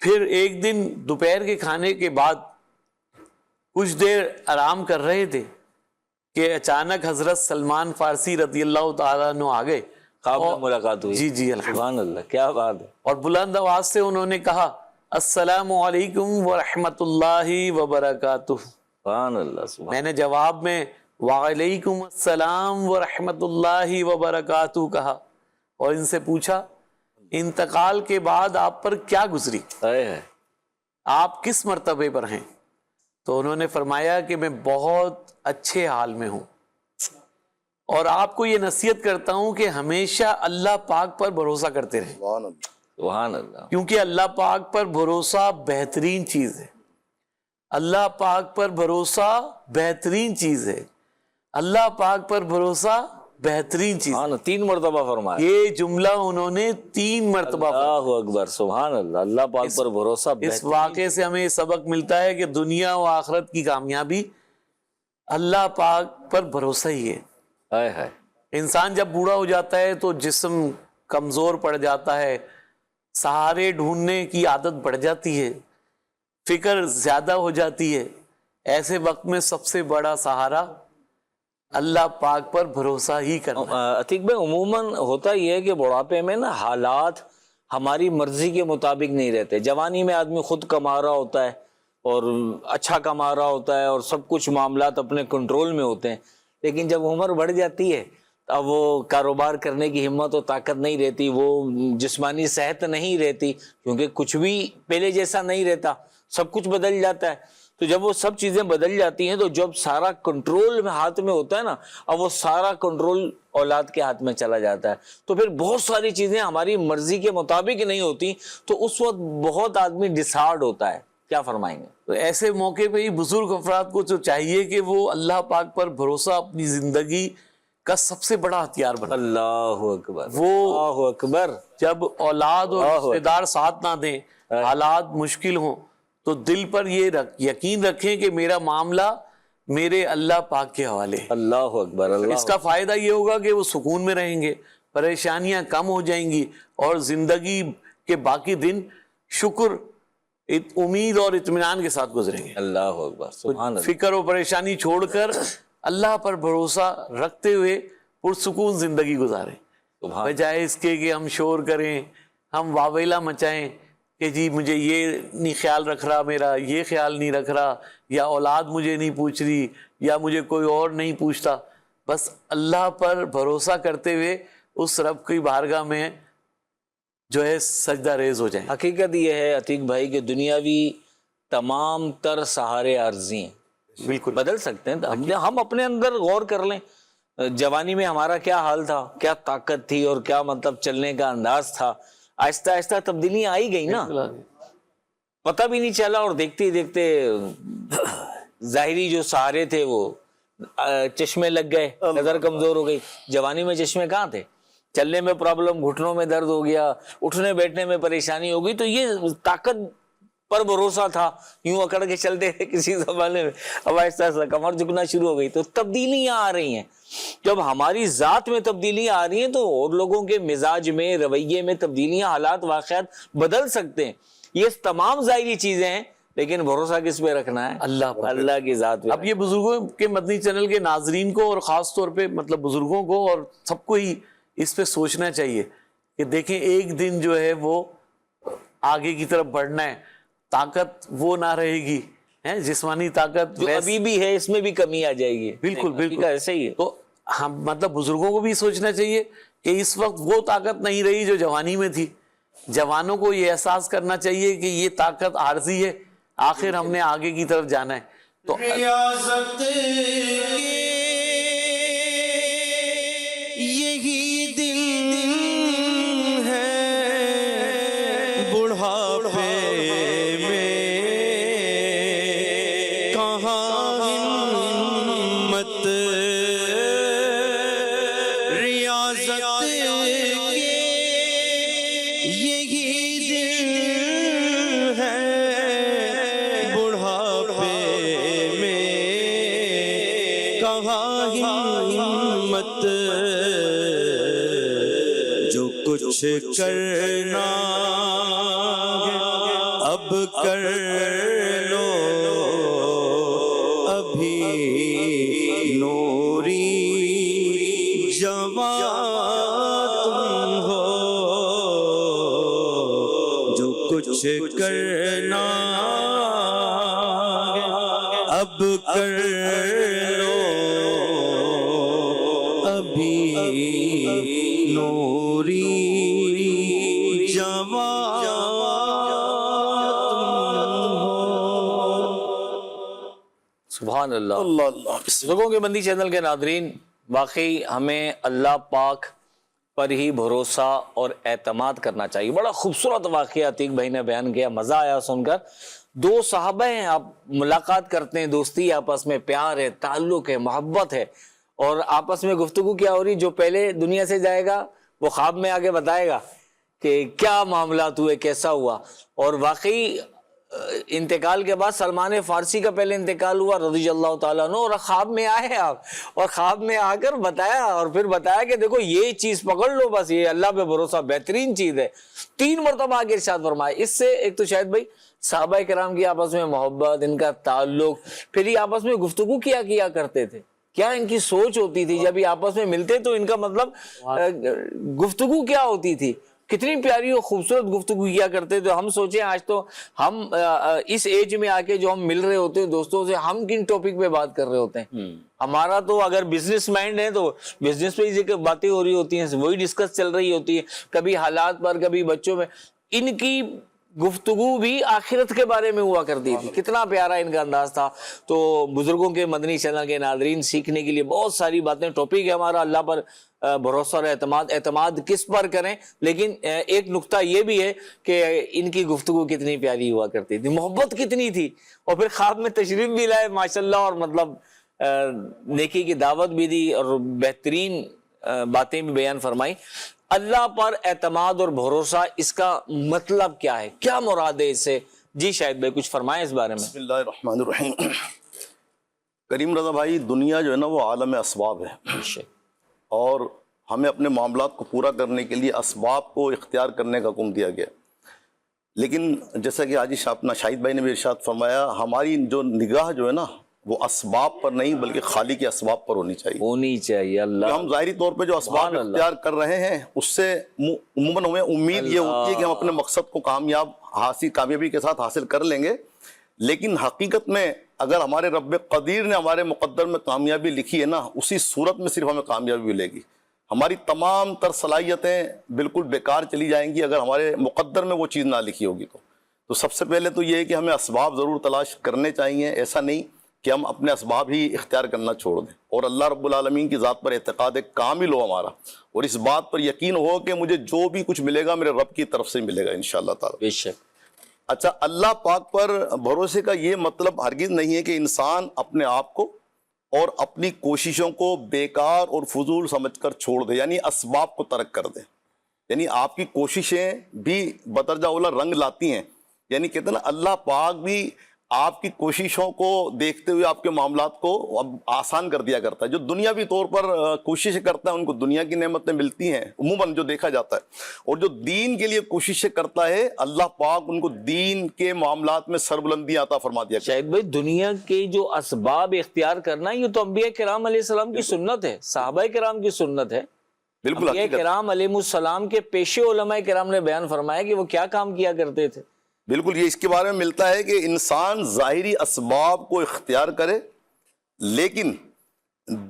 پھر ایک دن دوپہر کے کھانے کے بعد کچھ دیر آرام کر رہے تھے کہ اچانک حضرت سلمان فارسی رضی اللہ تعالیٰ عنہ آ گئے. خواب میں ملاقات ہوئی. جی سبحان اللہ، کیا بات ہے. اور بلند آواز سے انہوں نے کہا السلام علیکم ورحمۃ اللہ وبرکاتہ. سبحان اللہ سبحان. میں نے جواب میں وعلیکم السلام ورحمۃ اللہ وبرکاتہ کہا، اور ان سے پوچھا انتقال کے بعد آپ پر کیا گزری، آپ کس مرتبے پر ہیں؟ تو انہوں نے فرمایا کہ میں بہت اچھے حال میں ہوں، اور آپ کو یہ نصیحت کرتا ہوں کہ ہمیشہ اللہ پاک پر بھروسہ کرتے رہیں. سبحان اللہ. کیونکہ اللہ پاک پر بھروسہ بہترین چیز ہے. اللہ پاک پر بھروسہ بہترین چیز ہے. اللہ پاک پر بھروسہ بہترین چیز. 3 مرتبہ فرمایا یہ جملہ انہوں نے 3 مرتبہ. اللہ اکبر. سبحان اللہ. اللہ پاک پر بھروسہ. اس واقعے سے ہمیں سبق ملتا ہے کہ دنیا و آخرت کی کامیابی اللہ پاک پر بھروسہ ہی ہے. انسان جب بوڑھا ہو جاتا ہے تو جسم کمزور پڑ جاتا ہے، سہارے ڈھونڈنے کی عادت بڑھ جاتی ہے، فکر زیادہ ہو جاتی ہے۔ ایسے وقت میں سب سے بڑا سہارا اللہ پاک پر بھروسہ ہی کرنا۔ عتیق بھائی عموماً ہوتا یہ ہے کہ بڑھاپے میں نا حالات ہماری مرضی کے مطابق نہیں رہتے۔ جوانی میں آدمی خود کما رہا ہوتا ہے اور اچھا کما رہا ہوتا ہے اور سب کچھ معاملات اپنے کنٹرول میں ہوتے ہیں، لیکن جب عمر بڑھ جاتی ہے اب وہ کاروبار کرنے کی ہمت و طاقت نہیں رہتی، وہ جسمانی صحت نہیں رہتی، کیونکہ کچھ بھی پہلے جیسا نہیں رہتا، سب کچھ بدل جاتا ہے۔ تو جب وہ سب چیزیں بدل جاتی ہیں تو جب سارا کنٹرول میں ہاتھ میں ہوتا ہے نا، اب وہ سارا کنٹرول اولاد کے ہاتھ میں چلا جاتا ہے، تو پھر بہت ساری چیزیں ہماری مرضی کے مطابق نہیں ہوتی، تو اس وقت بہت آدمی ڈسہارڈ ہوتا ہے۔ کیا فرمائیں گے؟ تو ایسے موقع پہ ہی بزرگ افراد کو تو چاہیے کہ وہ اللہ پاک پر بھروسہ اپنی زندگی کا سب سے بڑا ہتھیار بنا۔ اللہ اکبر، وہ اللہ اکبر۔ جب اولاد اور رشتے دار ساتھ نہ دیں، حالات مشکل ہوں، تو دل پر یہ یقین رکھیں کہ میرا معاملہ میرے اللہ پاک کے حوالے ہے۔ اللہ اکبر، اللہ اس کا فائدہ یہ ہوگا کہ وہ سکون میں رہیں گے، پریشانیاں کم ہو جائیں گی، اور زندگی کے باقی دن شکر، امید اور اطمینان کے ساتھ گزریں گے۔ اللہ اکبر، سبحان اللہ۔ فکر و پریشانی چھوڑ کر اللہ پر بھروسہ رکھتے ہوئے پرسکون زندگی گزاریں، بجائے اس کے کہ ہم شور کریں، ہم واویلا مچائیں کہ جی مجھے یہ نہیں خیال رکھ رہا، میرا یہ خیال نہیں رکھ رہا، یا اولاد مجھے نہیں پوچھ رہی، یا مجھے کوئی اور نہیں پوچھتا۔ بس اللہ پر بھروسہ کرتے ہوئے اس رب کی بارگاہ میں جو ہے سجدہ ریز ہو جائیں۔ حقیقت یہ ہے عتیق بھائی کہ دنیاوی تمام تر سہارے عارضی ہیں، بالکل بدل سکتے ہیں۔ ہم اپنے اندر غور کر لیں، جوانی میں ہمارا کیا حال تھا، کیا طاقت تھی اور کیا مطلب چلنے کا انداز تھا، آہستہ آہستہ تبدیلیاں آئی گئی نا، پتہ بھی نہیں چلا، اور دیکھتے ہی دیکھتے ظاہری جو سہارے تھے وہ چشمے لگ گئے، نظر کمزور ہو گئی۔ جوانی میں چشمے کہاں تھے؟ چلنے میں پرابلم، گھٹنوں میں درد ہو گیا، اٹھنے بیٹھنے میں پریشانی ہو گئی، تو یہ طاقت پر بھروسہ تھا، یوں اکڑ کے چلتے تھے کسی زمانے میں، اب آہستہ آہستہ کمر جھکنا شروع ہو گئی۔ تو تبدیلیاں آ رہی ہیں، جب ہماری ذات میں تبدیلیاں آ رہی ہیں تو اور لوگوں کے مزاج میں، رویے میں تبدیلیاں، حالات واقعات بدل سکتے ہیں۔ یہ تمام ظاہری چیزیں ہیں، لیکن بھروسہ کس پہ رکھنا ہے؟ اللہ پر، اللہ کی ذات پہ۔ اب یہ بزرگوں کے مدنی چینل کے ناظرین کو اور خاص طور پہ مطلب بزرگوں کو اور سب کو ہی اس پہ سوچنا چاہیے کہ دیکھیں ایک دن جو ہے وہ آگے کی طرف بڑھنا ہے، طاقت وہ نہ رہے گی، جسمانی طاقت جو ابھی بھی ہے اس میں بھی کمی آ جائے گی۔ بالکل بالکل ایسے ہی ہے۔ تو ہم مطلب بزرگوں کو بھی سوچنا چاہیے کہ اس وقت وہ طاقت نہیں رہی جو جوانی میں تھی۔ جوانوں کو یہ احساس کرنا چاہیے کہ یہ طاقت عارضی ہے، آخر ہم نے آگے کی طرف جانا ہے۔ تو ریاضت یہی دن ہے بڑھاپے میں، کہاں ہمت ریاضت کے یہی دن ہے بڑھاپے میں، کہاں ہمت جو کچھ کرنا ہے اب کر لو، ابھی نوری جوان تم ہو، جو کچھ کرنا ہے اب کر لو، ابھی نوری جوان سبحان اللہ۔ بزرگوں کے بندی چینل کے ناظرین، واقعی ہمیں اللہ پاک پر ہی بھروسہ اور اعتماد کرنا چاہیے۔ بڑا خوبصورت واقعہ عتیق بھائی نے بیان کیا، مزہ آیا سن کر۔ دو صحابہ ہیں، آپ ملاقات کرتے ہیں، دوستی آپس میں، پیار ہے، تعلق ہے، محبت ہے، اور آپس میں گفتگو کیا ہو رہی، جو پہلے دنیا سے جائے گا وہ خواب میں آگے بتائے گا کہ کیا معاملات ہوئے، کیسا ہوا۔ اور واقعی انتقال کے بعد سلمان فارسی کا پہلے انتقال ہوا رضی اللہ تعالیٰ عنہ، اور خواب میں آئے آپ، اور خواب میں آ کر بتایا، اور پھر بتایا کہ دیکھو یہ چیز پکڑ لو، بس یہ اللہ پہ بھروسہ بہترین چیز ہے. 3 مرتبہ آگے ارشاد فرمایا. اس سے ایک تو شاید بھائی صحابہ کرام کی آپس میں محبت، ان کا تعلق، پھر یہ آپس میں گفتگو کیا کرتے تھے، کیا ان کی سوچ ہوتی تھی جب یہ آپس میں ملتے تو ان کا مطلب گفتگو کیا ہوتی تھی، کتنی پیاری اور خوبصورت گفتگو کیا کرتے تھے. ہم سوچیں آج تو ہم اس ایج میں آ کے جو ہم مل رہے ہوتے ہیں دوستوں سے، ہم کن ٹاپک پہ بات کر رہے ہوتے ہیں. ہمارا تو اگر بزنس مائنڈ ہے تو بزنس پہ ہی باتیں ہو رہی ہوتی ہیں، وہی ڈسکس چل رہی ہوتی ہے، کبھی حالات پر، کبھی بچوں میں. ان کی گفتگو بھی آخرت کے بارے میں ہوا کرتی تھی. کتنا پیارا ان کا انداز تھا. تو بزرگوں کے مدنی چینل کے ناظرین سیکھنے کے لیے بہت ساری باتیں. ٹاپک ہے ہمارا اللہ پر بھروسہ اور اعتماد کس پر کریں، لیکن ایک نقطہ یہ بھی ہے کہ ان کی گفتگو کتنی پیاری ہوا کرتی تھی، محبت کتنی تھی، اور پھر خواب میں تشریف بھی لائے ماشاءاللہ، اور مطلب نیکی کی دعوت بھی دی اور بہترین باتیں بھی بیان فرمائی. اللہ پر اعتماد اور بھروسہ، اس کا مطلب کیا ہے، کیا مراد ہے اس سے؟ جی شاہد بھائی کچھ فرمائیں اس بارے میں. بسم اللہ الرحمن الرحیم. کریم رضا بھائی، دنیا جو ہے نا وہ عالم اسباب ہے، اور ہمیں اپنے معاملات کو پورا کرنے کے لیے اسباب کو اختیار کرنے کا حکم دیا گیا. لیکن جیسا کہ حاجی اپنا شاہد بھائی نے بھی ارشاد فرمایا، ہماری جو نگاہ جو ہے نا وہ اسباب پر نہیں بلکہ خالق کے اسباب پر ہونی چاہیے. اللہ. ہم ظاہری طور پہ جو اسباب اختیار کر رہے ہیں اس سے عموماً ہمیں امید یہ ہوتی ہے کہ ہم اپنے مقصد کو کامیابی کے ساتھ حاصل کر لیں گے، لیکن حقیقت میں اگر ہمارے رب قدیر نے ہمارے مقدر میں کامیابی لکھی ہے نا، اسی صورت میں صرف ہمیں کامیابی ملے گی. ہماری تمام تر صلاحیتیں بالکل بیکار چلی جائیں گی اگر ہمارے مقدر میں وہ چیز نہ لکھی ہوگی. تو سب سے پہلے تو یہ ہے کہ ہمیں اسباب ضرور تلاش کرنے چاہیے، ایسا نہیں کہ ہم اپنے اسباب ہی اختیار کرنا چھوڑ دیں، اور اللہ رب العالمین کی ذات پر اعتقاد کامل ہو ہمارا، اور اس بات پر یقین ہو کہ مجھے جو بھی کچھ ملے گا میرے رب کی طرف سے ملے گا انشاءاللہ تعالی. بے شک. اچھا، اللہ پاک پر بھروسے کا یہ مطلب ہرگز نہیں ہے کہ انسان اپنے آپ کو اور اپنی کوششوں کو بیکار اور فضول سمجھ کر چھوڑ دے، یعنی اسباب کو ترک کر دے. یعنی آپ کی کوششیں بھی بدرجہ اولا رنگ لاتی ہیں. یعنی کہتے ہیں نا اللہ پاک بھی آپ کی کوششوں کو دیکھتے ہوئے آپ کے معاملات کو اب آسان کر دیا کرتا ہے. جو دنیاوی طور پر کوششیں کرتا ہے ان کو دنیا کی نعمتیں ملتی ہیں عموماً جو دیکھا جاتا ہے، اور جو دین کے لیے کوششیں کرتا ہے اللہ پاک ان کو دین کے معاملات میں سربلندی عطا فرما دیا. شاید بھائی دنیا کے جو اسباب اختیار کرنا یہ تو انبیاء کرام علیہ السلام کی سنت ہے، صحابہ کرام کی سنت ہے. بالکل انبیاء کرام علیہ السلام کے پیشے علماء کرام نے بیان فرمایا کہ وہ کیا کام کیا کرتے تھے. بالکل، یہ اس کے بارے میں ملتا ہے کہ انسان ظاہری اسباب کو اختیار کرے لیکن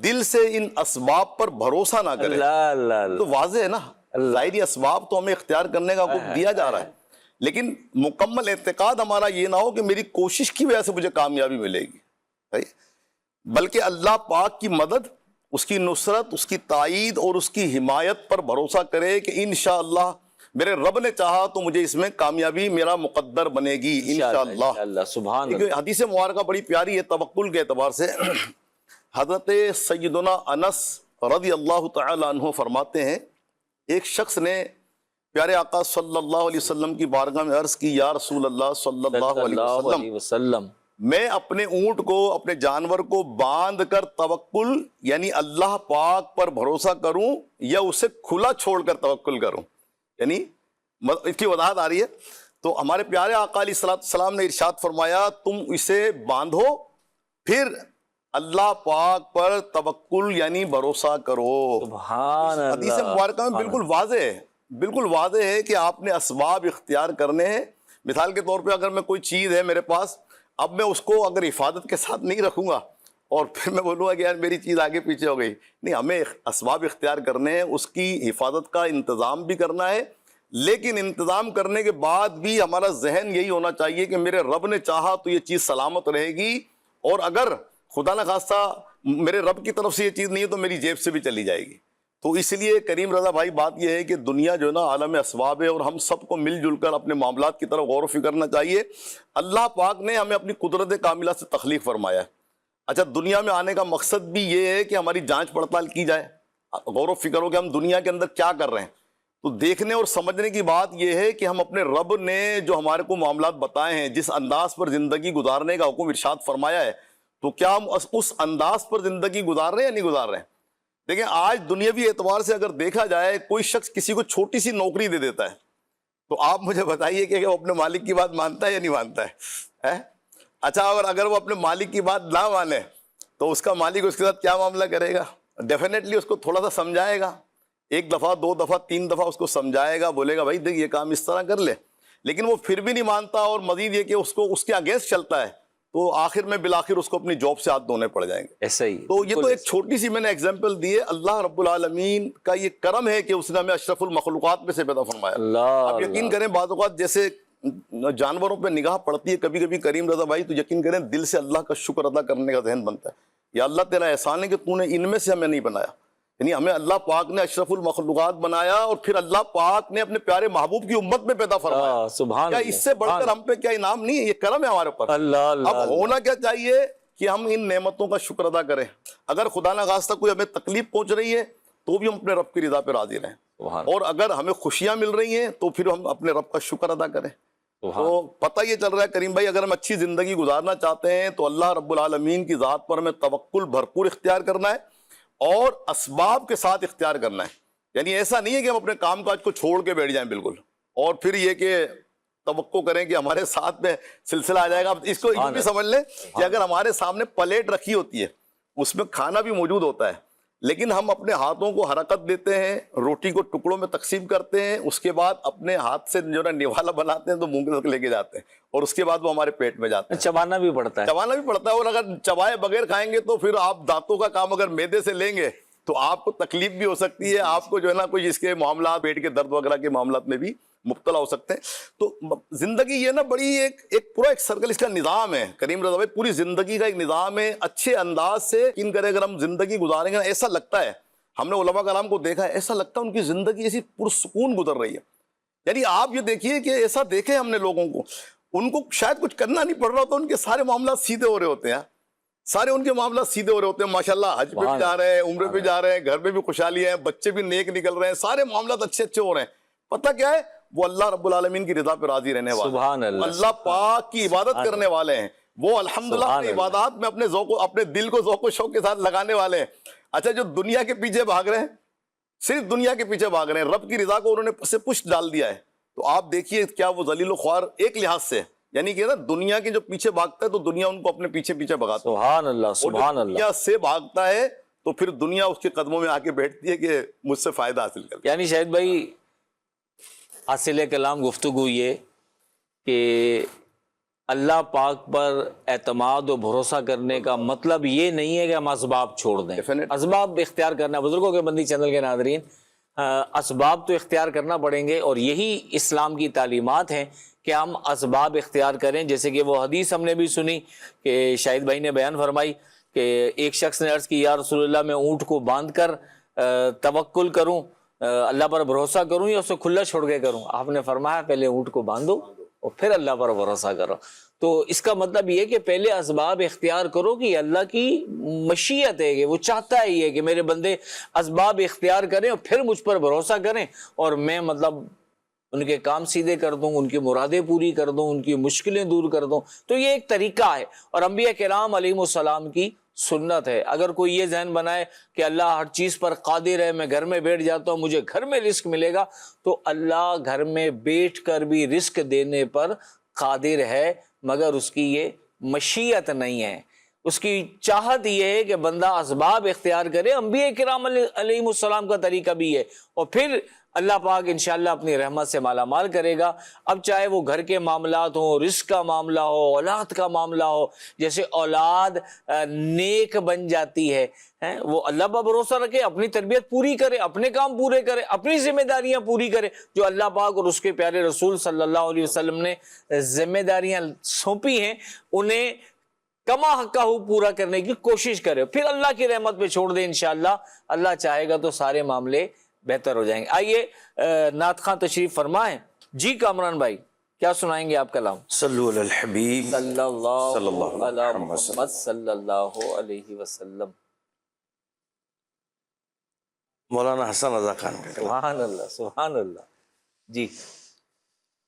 دل سے ان اسباب پر بھروسہ نہ کرے. تو واضح ہے نا، ظاہری اسباب تو ہمیں اختیار کرنے کا حکم دیا جا رہا ہے، لیکن مکمل اعتقاد ہمارا یہ نہ ہو کہ میری کوشش کی وجہ سے مجھے کامیابی ملے گی، بلکہ اللہ پاک کی مدد، اس کی نصرت، اس کی تائید اور اس کی حمایت پر بھروسہ کرے کہ انشاءاللہ میرے رب نے چاہا تو مجھے اس میں کامیابی میرا مقدر بنے گی انشاءاللہ. سبحان اللہ. حدیث مبارکہ بڑی پیاری ہے توکل کے اعتبار سے. حضرت سیدنا انس رضی اللہ تعالی عنہ فرماتے ہیں، ایک شخص نے پیارے آقا صلی اللہ علیہ وسلم کی بارگاہ میں عرض کی، یا رسول اللہ صلی اللہ علیہ وسلم، میں اپنے اونٹ کو، اپنے جانور کو باندھ کر توکل یعنی اللہ پاک پر بھروسہ کروں یا اسے کھلا چھوڑ کر توکل کروں. یعنی اس کی وضاحت آ رہی ہے. تو ہمارے پیارے آقا علیہ السلام نے ارشاد فرمایا، تم اسے باندھو پھر اللہ پاک پر توکل یعنی بھروسہ کرو. سبحان اللہ. حدیث مبارکہ میں بالکل واضح ہے کہ آپ نے اسباب اختیار کرنے ہیں. مثال کے طور پہ اگر میں کوئی چیز ہے میرے پاس، اب میں اس کو اگر حفاظت کے ساتھ نہیں رکھوں گا اور پھر میں بولوں گا کہ یار میری چیز آگے پیچھے ہو گئی، نہیں، ہمیں اسباب اختیار کرنے ہیں، اس کی حفاظت کا انتظام بھی کرنا ہے، لیکن انتظام کرنے کے بعد بھی ہمارا ذہن یہی ہونا چاہیے کہ میرے رب نے چاہا تو یہ چیز سلامت رہے گی، اور اگر خدا نخواستہ میرے رب کی طرف سے یہ چیز نہیں ہے تو میری جیب سے بھی چلی جائے گی. تو اس لیے کریم رضا بھائی بات یہ ہے کہ دنیا جو ہے نا عالم اسباب ہے، اور ہم سب کو مل جل کر اپنے معاملات کی طرف غور و فکر کرنا چاہیے. اللہ پاک نے ہمیں اپنی قدرت کاملہ سے تخلیق فرمایا ہے. اچھا، دنیا میں آنے کا مقصد بھی یہ ہے کہ ہماری جانچ پڑتال کی جائے، غور و فکر ہو کہ ہم دنیا کے اندر کیا کر رہے ہیں. تو دیکھنے اور سمجھنے کی بات یہ ہے کہ ہم اپنے رب نے جو ہمارے کو معاملات بتائے ہیں، جس انداز پر زندگی گزارنے کا حکم ارشاد فرمایا ہے، تو کیا ہم اس انداز پر زندگی گزار رہے ہیں یا نہیں گزار رہے ہیں؟ دیکھیں آج دنیاوی اعتبار سے اگر دیکھا جائے، کوئی شخص کسی کو چھوٹی سی نوکری دے دیتا ہے، تو آپ مجھے بتائیے کہ وہ اپنے مالک کی بات مانتا ہے یا نہیں مانتا ہے؟ اچھا، اور اگر وہ اپنے مالک کی بات نہ مانے تو اس کا مالک اس کے ساتھ کیا معاملہ کرے گا؟ ڈیفینیٹلی اس کو تھوڑا سا سمجھائے گا، 1 دفعہ 2 دفعہ 3 دفعہ اس کو سمجھائے گا، بولے گا بھائی دیکھ یہ کام اس طرح کر لے، لیکن وہ پھر بھی نہیں مانتا، اور مزید یہ کہ اس کے اگینسٹ چلتا ہے، تو آخر میں بالآخر اس کو اپنی جاب سے ہاتھ دھونے پڑ جائیں گے۔ ایسا ہی تو یہ تو ایک چھوٹی سی میں نے ایگزامپل دی ہے، اللہ رب العالمین کا یہ کرم ہے کہ اس نے ہمیں اشرف المخلوقات میں سے پیدا فرمایا۔ آپ یقین کریں بعض اوقات جیسے جانوروں پہ نگاہ پڑتی ہے کبھی کبھی کریم رضا بھائی، تو یقین کریں دل سے اللہ کا شکر ادا کرنے کا ذہن بنتا ہے، یا اللہ تیرا احسان ہے کہ تو نے ان میں سے ہمیں نہیں بنایا، یعنی ہمیں اللہ پاک نے اشرف المخلوقات بنایا، اور پھر اللہ پاک نے اپنے پیارے محبوب کی امت میں پیدا فرمایا۔ سبحان کیا اللہ، اس سے بڑھ کر ہم پہ کیا انعام نہیں ہے؟ یہ کرم ہے ہمارے اوپر۔ اللہ اللہ اب ہونا کیا چاہیے کہ ہم ان نعمتوں کا شکر ادا کریں۔ اگر خدا نہ خواستہ کوئی ہمیں تکلیف پہنچ رہی ہے تو بھی ہم اپنے رب کی رضا پہ راضی رہیں، اور اگر ہمیں خوشیاں مل رہی ہیں تو پھر ہم اپنے رب کا شکر ادا کریں۔ تو پتہ یہ چل رہا ہے کریم بھائی، اگر ہم اچھی زندگی گزارنا چاہتے ہیں تو اللہ رب العالمین کی ذات پر ہمیں توکل بھرپور اختیار کرنا ہے، اور اسباب کے ساتھ اختیار کرنا ہے۔ یعنی ایسا نہیں ہے کہ ہم اپنے کام کاج کو چھوڑ کے بیٹھ جائیں بالکل، اور پھر یہ کہ توقع کریں کہ ہمارے ساتھ میں سلسلہ آ جائے گا۔ اس کو یہ بھی سمجھ لیں کہ اگر ہمارے سامنے پلیٹ رکھی ہوتی ہے، اس میں کھانا بھی موجود ہوتا ہے، لیکن ہم اپنے ہاتھوں کو حرکت دیتے ہیں، روٹی کو ٹکڑوں میں تقسیم کرتے ہیں، اس کے بعد اپنے ہاتھ سے جو نوالا بناتے ہیں تو منہ تک لے کے جاتے ہیں، اور اس کے بعد وہ ہمارے پیٹ میں جاتے ہیں۔ چبانا بھی پڑتا ہے، چبانا بھی پڑتا ہے، اور اگر چبائے بغیر کھائیں گے تو پھر آپ دانتوں کا کام اگر میدے سے لیں گے تو آپ کو تکلیف بھی ہو سکتی ہے، آپ کو جو ہے نا کوئی اس کے معاملات، پیٹ کے درد وغیرہ کے معاملات میں بھی مبتلا ہو سکتے ہیں۔ تو زندگی یہ نا بڑی ایک پورا ایک سرکل، اس کا نظام ہے کریم رضا بھائی، پوری زندگی کا ایک نظام ہے۔ اچھے انداز سے یقین کریں اگر ہم زندگی گزاریں گے، ایسا لگتا ہے، ہم نے علماء کرام کو دیکھا ہے، ایسا لگتا ہے ان کی زندگی ایسی پرسکون گزر رہی ہے۔ یعنی آپ یہ دیکھیے کہ ایسا دیکھیں ہم نے لوگوں کو، ان کو شاید کچھ کرنا نہیں پڑ رہا ہوتا، ان کے سارے معاملات سیدھے ہو رہے ہوتے ہیں، سارے ان کے معاملات سیدھے ہو رہے ہوتے ہیں، ماشاءاللہ حج پہ بھی جا رہے ہیں، عمرے پہ جا رہے ہیں، گھر میں بھی خوشحالی ہے، بچے بھی نیک نکل رہے ہیں، سارے معاملات اچھے ہو رہے ہیں۔ پتہ کیا ہے؟ وہ اللہ رب العالمین کی رضا پہ راضی رہنے والے، سبحان اللہ، اللہ پاک کی عبادت کرنے والے ہیں، وہ الحمدللہ اپنی عبادات میں اپنے دل کو ذوق و شوق کے ساتھ لگانے والے ہیں۔ اچھا، جو دنیا کے پیچھے بھاگ رہے ہیں، صرف دنیا کے پیچھے بھاگ رہے ہیں، رب کی رضا کو انہوں نے سے پشت ڈال دیا ہے، تو آپ دیکھیے کیا وہ ذلیل و خوار ایک لحاظ سے، یعنی کہ نا دنیا کے جو پیچھے بھاگتا ہے تو دنیا ان کو اپنے پیچھے بھگاتا ہے۔ سبحان اللہ، سبحان اللہ۔ دنیا سے بھاگتا ہے تو پھر دنیا اس کے قدموں میں آ کے بیٹھتی ہے کہ مجھ سے فائدہ حاصل کر۔ یعنی شاہد بھائی حاصل کلام گفتگو یہ کہ اللہ پاک پر اعتماد و بھروسہ کرنے کا مطلب یہ نہیں ہے کہ ہم اسباب چھوڑ دیں، اسباب اختیار کرنا۔ بزرگوں کے بندی چینل کے ناظرین، اسباب تو اختیار کرنا پڑیں گے، اور یہی اسلام کی تعلیمات ہیں کہ ہم اسباب اختیار کریں۔ جیسے کہ وہ حدیث ہم نے بھی سنی کہ شاہد بھائی نے بیان فرمائی کہ ایک شخص نے عرض کی یا رسول اللہ، میں اونٹ کو باندھ کر توکل کروں، اللہ پر بھروسہ کروں، یا اسے کھلا چھوڑ کے کروں؟ آپ نے فرمایا پہلے اونٹ کو باندھو اور پھر اللہ پر بھروسہ کرو۔ تو اس کا مطلب یہ کہ پہلے اسباب اختیار کرو کہ اللہ کی مشیت ہے کہ وہ چاہتا ہے یہ کہ میرے بندے اسباب اختیار کریں اور پھر مجھ پر بھروسہ کریں، اور میں مطلب ان کے کام سیدھے کر دوں، ان کی مرادیں پوری کر دوں، ان کی مشکلیں دور کر دوں۔ تو یہ ایک طریقہ ہے، اور انبیاء کرام علیہم السلام کی سنت ہے۔ اگر کوئی یہ ذہن بنائے کہ اللہ ہر چیز پر قادر ہے، میں گھر میں بیٹھ جاتا ہوں مجھے گھر میں رزق ملے گا، تو اللہ گھر میں بیٹھ کر بھی رزق دینے پر قادر ہے، مگر اس کی یہ مشیت نہیں ہے۔ اس کی چاہت یہ ہے کہ بندہ اسباب اختیار کرے۔ انبیاء کرام علیہم السلام کا طریقہ بھی ہے، اور پھر اللہ پاک انشاءاللہ اپنی رحمت سے مالا مال کرے گا۔ اب چاہے وہ گھر کے معاملات ہوں، رزق کا معاملہ ہو، اولاد کا معاملہ ہو، جیسے اولاد نیک بن جاتی ہے، وہ اللہ پر بھروسہ رکھے، اپنی تربیت پوری کرے، اپنے کام پورے کرے، اپنی ذمہ داریاں پوری کرے جو اللہ پاک اور اس کے پیارے رسول صلی اللہ علیہ وسلم نے ذمہ داریاں سونپی ہیں، انہیں کما حقہ پورا کرنے کی کوشش کرے، پھر اللہ کی رحمت پہ چھوڑ دے۔ انشاءاللہ اللہ چاہے گا تو سارے معاملے بہتر ہو جائیں گے۔ آئیے نعت خواں تشریف فرمائیں۔ جی کامران بھائی، کیا سنائیں گے آپ کلام؟ صلو علی الحبیب صلی اللہ صلی اللہ علی علیہ محمد صلی اللہ علیہ وسلم۔ مولانا حسن رضا خان کا کلام۔ سبحان اللہ سبحان اللہ. جی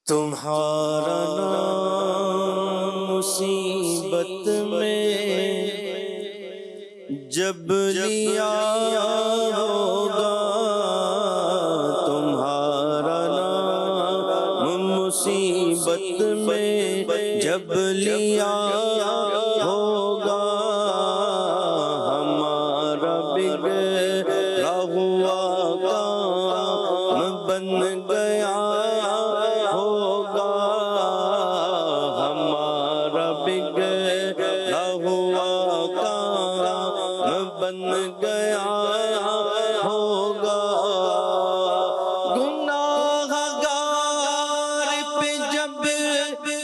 تمہارا نام مصیبت میں جب لیا ہوگا، تمہارا نام مصیبت میں جب لیا ہوگا، ہمارا بگڑا ہوا کام بن گیا ہوگا، ہمارا بگڑا ہوا کام بن گیا ہوگا، گناہ گار پہ جب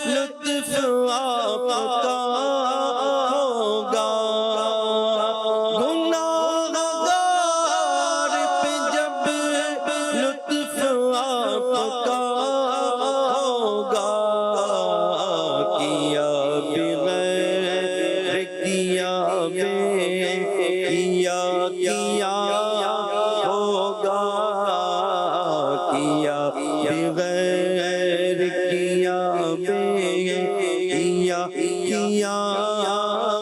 لطف آپ کا ہوگا، گناہ گار پہ جب لطف آپ کا ہوگا، کیا بغیر کیا ہوگا، کیا بغیر کیا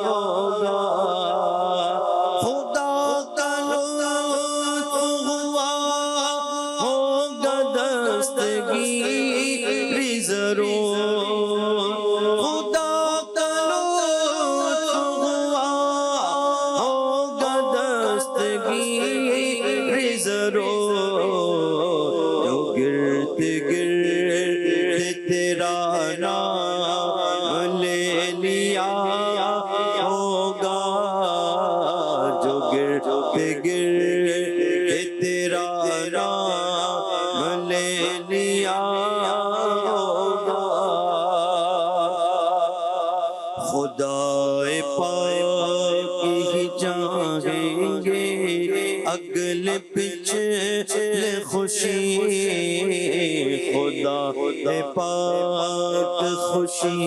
ہوگا، خدا کا لطف ہوا ہوگا دستگیری ضرور، خدا کا لطف ہوا ہوگا دستگیری ضرور، جو گرد گرد تیرا نام لے لیا ہوگا، جو گرد گرد تیرا نام لے لیا ہوگا، خدا پاک ہی چاہیں گے اگلے پچھلے خوشی، خدا پاک خوشی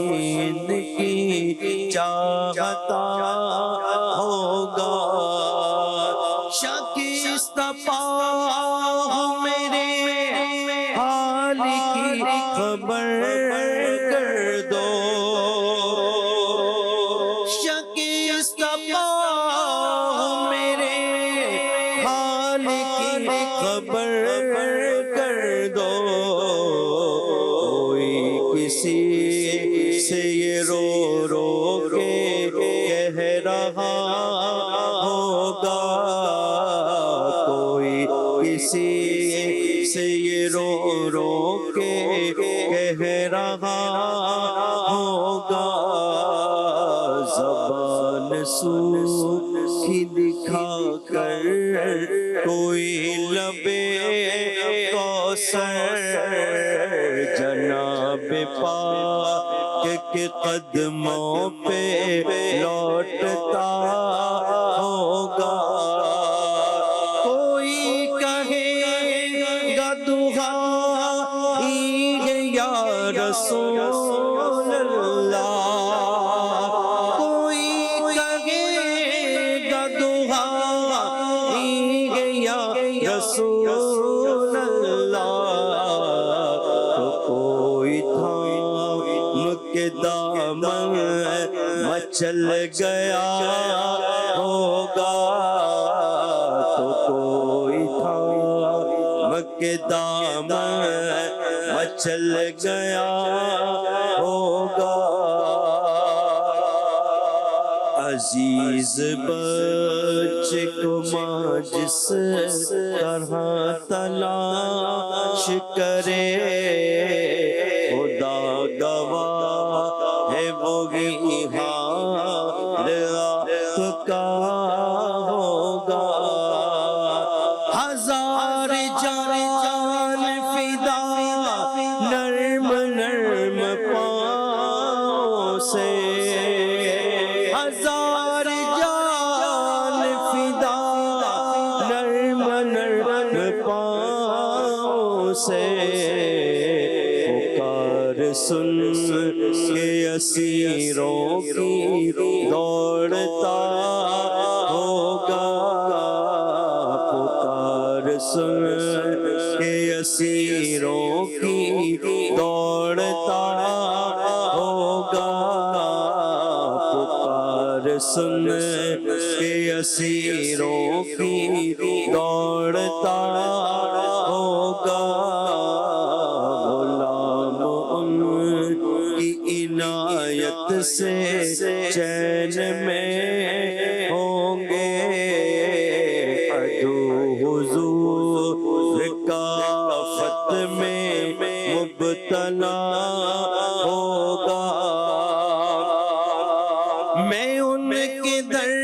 کی چاہتا ہوگا، شکستہ پاؤں میرے حال کی خبر کر دو، شکستہ پاؤں میرے حال کی خبر کر دو، کوئی کسی سے یہ رو رو کے کہہ رہا ہوگا، کوئی کسی سے یہ رو رو کے کہہ رہا ہوگا، زبان سوکھی دکھا کر کوئی لبے کوثر جناب پاک کے قدموں پہ لوٹتا ہوگا، کوئی کہے گا دعائی ہے یا رسول اللہ، کوئی کہے گا دعائی ہے یا رسول اللہ، تو کوئی تھام کے دامن مچل گیا ہوگا، تو کوئی تھام کے دامن مچل گیا ہوگا، عزیز بچے کو ماں جس طرح تلاش کرے، خدا گواہ ہے وہی حال آپ کا ہوگا، ہزار جان فدا نرم نرم پاؤں سے، ہزار جان فدا نرم نرم پاؤں سے، پکار سن کے اسیروں کی دوڑتا ہوگا، پکار سن کے اسیروں کی دوڑتا ہوگا، پکار سن کے اسیروں کی دوڑتا ہوگا، غلام ان کی عنایت سے چین میں ہوں گے، عدو حضور کا آفت میں مبتلا ہوگا، میں ان کے در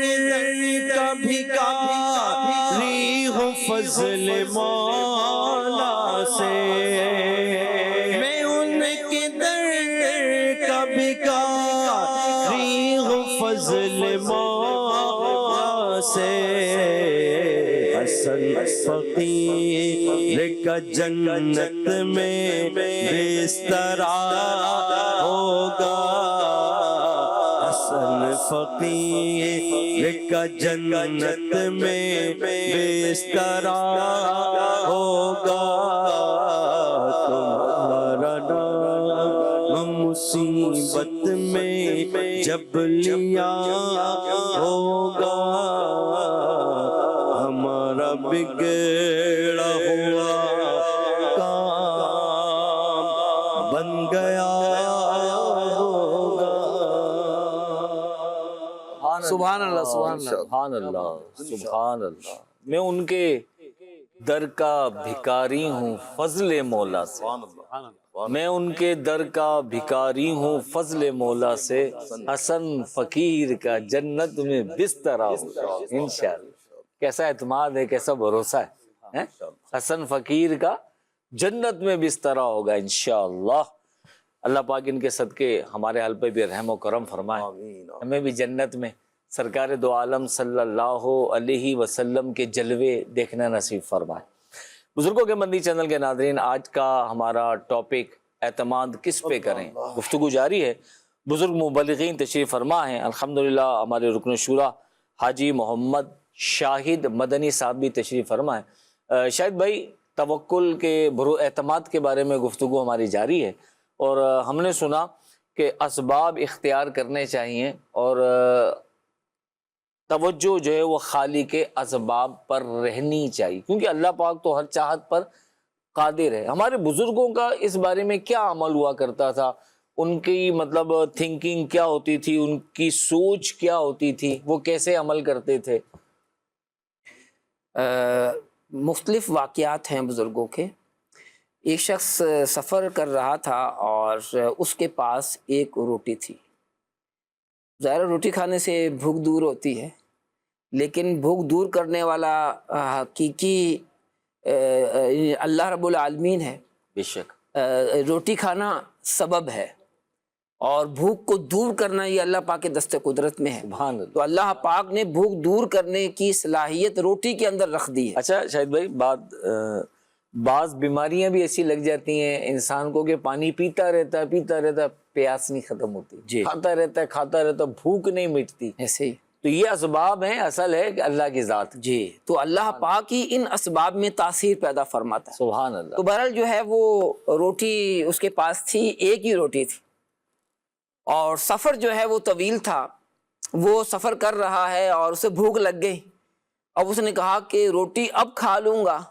کا بھکاری ہوں فضل مولا سے، میں ان کے در کا بھکاری ہوں فضل مولا سے، حسن فقیر کا جنت میں بسترا ہوگا، حسن فقیر کا جنت میں بسترا ہوگا، تمہارا نام مصیبت میں جب لیا ہوگا، ہمارا بگڑا ہوا کام بن گیا ہوگا۔ سبحان اللہ، سبحان اللہ۔ سبحان اللہ، سبحان اللہ۔ میں ان کے در کا بھکاری ہوں فضل مولا سے، میں ان کے در کا بھکاری ہوں فضل مولا سے، حسن فقیر کا جنت میں بسترا ہوگا انشاءاللہ۔ کیسا اعتماد ہے، کیسا بھروسہ ہے، حسن فقیر کا جنت میں بسترا ہوگا انشاءاللہ۔ اللہ پاک ان کے صدقے ہمارے حال پہ بھی رحم و کرم فرمائے، ہمیں بھی جنت میں سرکار دو عالم صلی اللہ علیہ وسلم کے جلوے دیکھنا نصیب فرمائے۔ بزرگوں کے مندی چینل کے ناظرین، آج کا ہمارا ٹاپک اعتماد کس پہ کریں، گفتگو جاری ہے۔ بزرگ مبلغین تشریف فرما ہیں، الحمدللہ ہمارے رکن شورا حاجی محمد شاہد مدنی صاحب بھی تشریف فرما ہیں۔ شاہد بھائی، توکل کے اعتماد کے بارے میں گفتگو ہماری جاری ہے، اور ہم نے سنا کہ اسباب اختیار کرنے چاہیے، اور توجہ جو ہے وہ خالق کے اسباب پر رہنی چاہیے، کیونکہ اللہ پاک تو ہر چاہت پر قادر ہے۔ ہمارے بزرگوں کا اس بارے میں کیا عمل ہوا کرتا تھا، ان کی مطلب تھنکنگ کیا ہوتی تھی، ان کی سوچ کیا ہوتی تھی، وہ کیسے عمل کرتے تھے؟ مختلف واقعات ہیں بزرگوں کے۔ ایک شخص سفر کر رہا تھا اور اس کے پاس ایک روٹی تھی۔ ظاہر روٹی کھانے سے بھوک دور ہوتی ہے، لیکن بھوک دور کرنے والا حقیقی اللہ رب العالمین ہے۔ بے شک روٹی کھانا سبب ہے، اور بھوک کو دور کرنا یہ اللہ پاک کے دست قدرت میں ہے۔ سبحان اللہ۔ تو اللہ پاک نے بھوک دور کرنے کی صلاحیت روٹی کے اندر رکھ دی ہے۔ اچھا شاہد بھائی، بعض بیماریاں بھی ایسی لگ جاتی ہیں انسان کو کہ پانی پیتا رہتا ہے، پیاس نہیں ختم ہوتی، کھاتا رہتا ہے، بھوک نہیں مٹتی۔ ایسے ہی تو یہ اسباب ہیں، اصل ہے کہ اللہ کی ذات۔ جی، تو اللہ پاک ہی ان اسباب میں تاثیر پیدا فرماتا ہے۔ سبحان اللہ۔ تو بہرحال جو ہے وہ روٹی اس کے پاس تھی، ایک ہی روٹی تھی، اور سفر جو ہے وہ طویل تھا، وہ سفر کر رہا ہے اور اسے بھوک لگ گئی۔ اب اس نے کہا کہ روٹی اب کھا لوں گا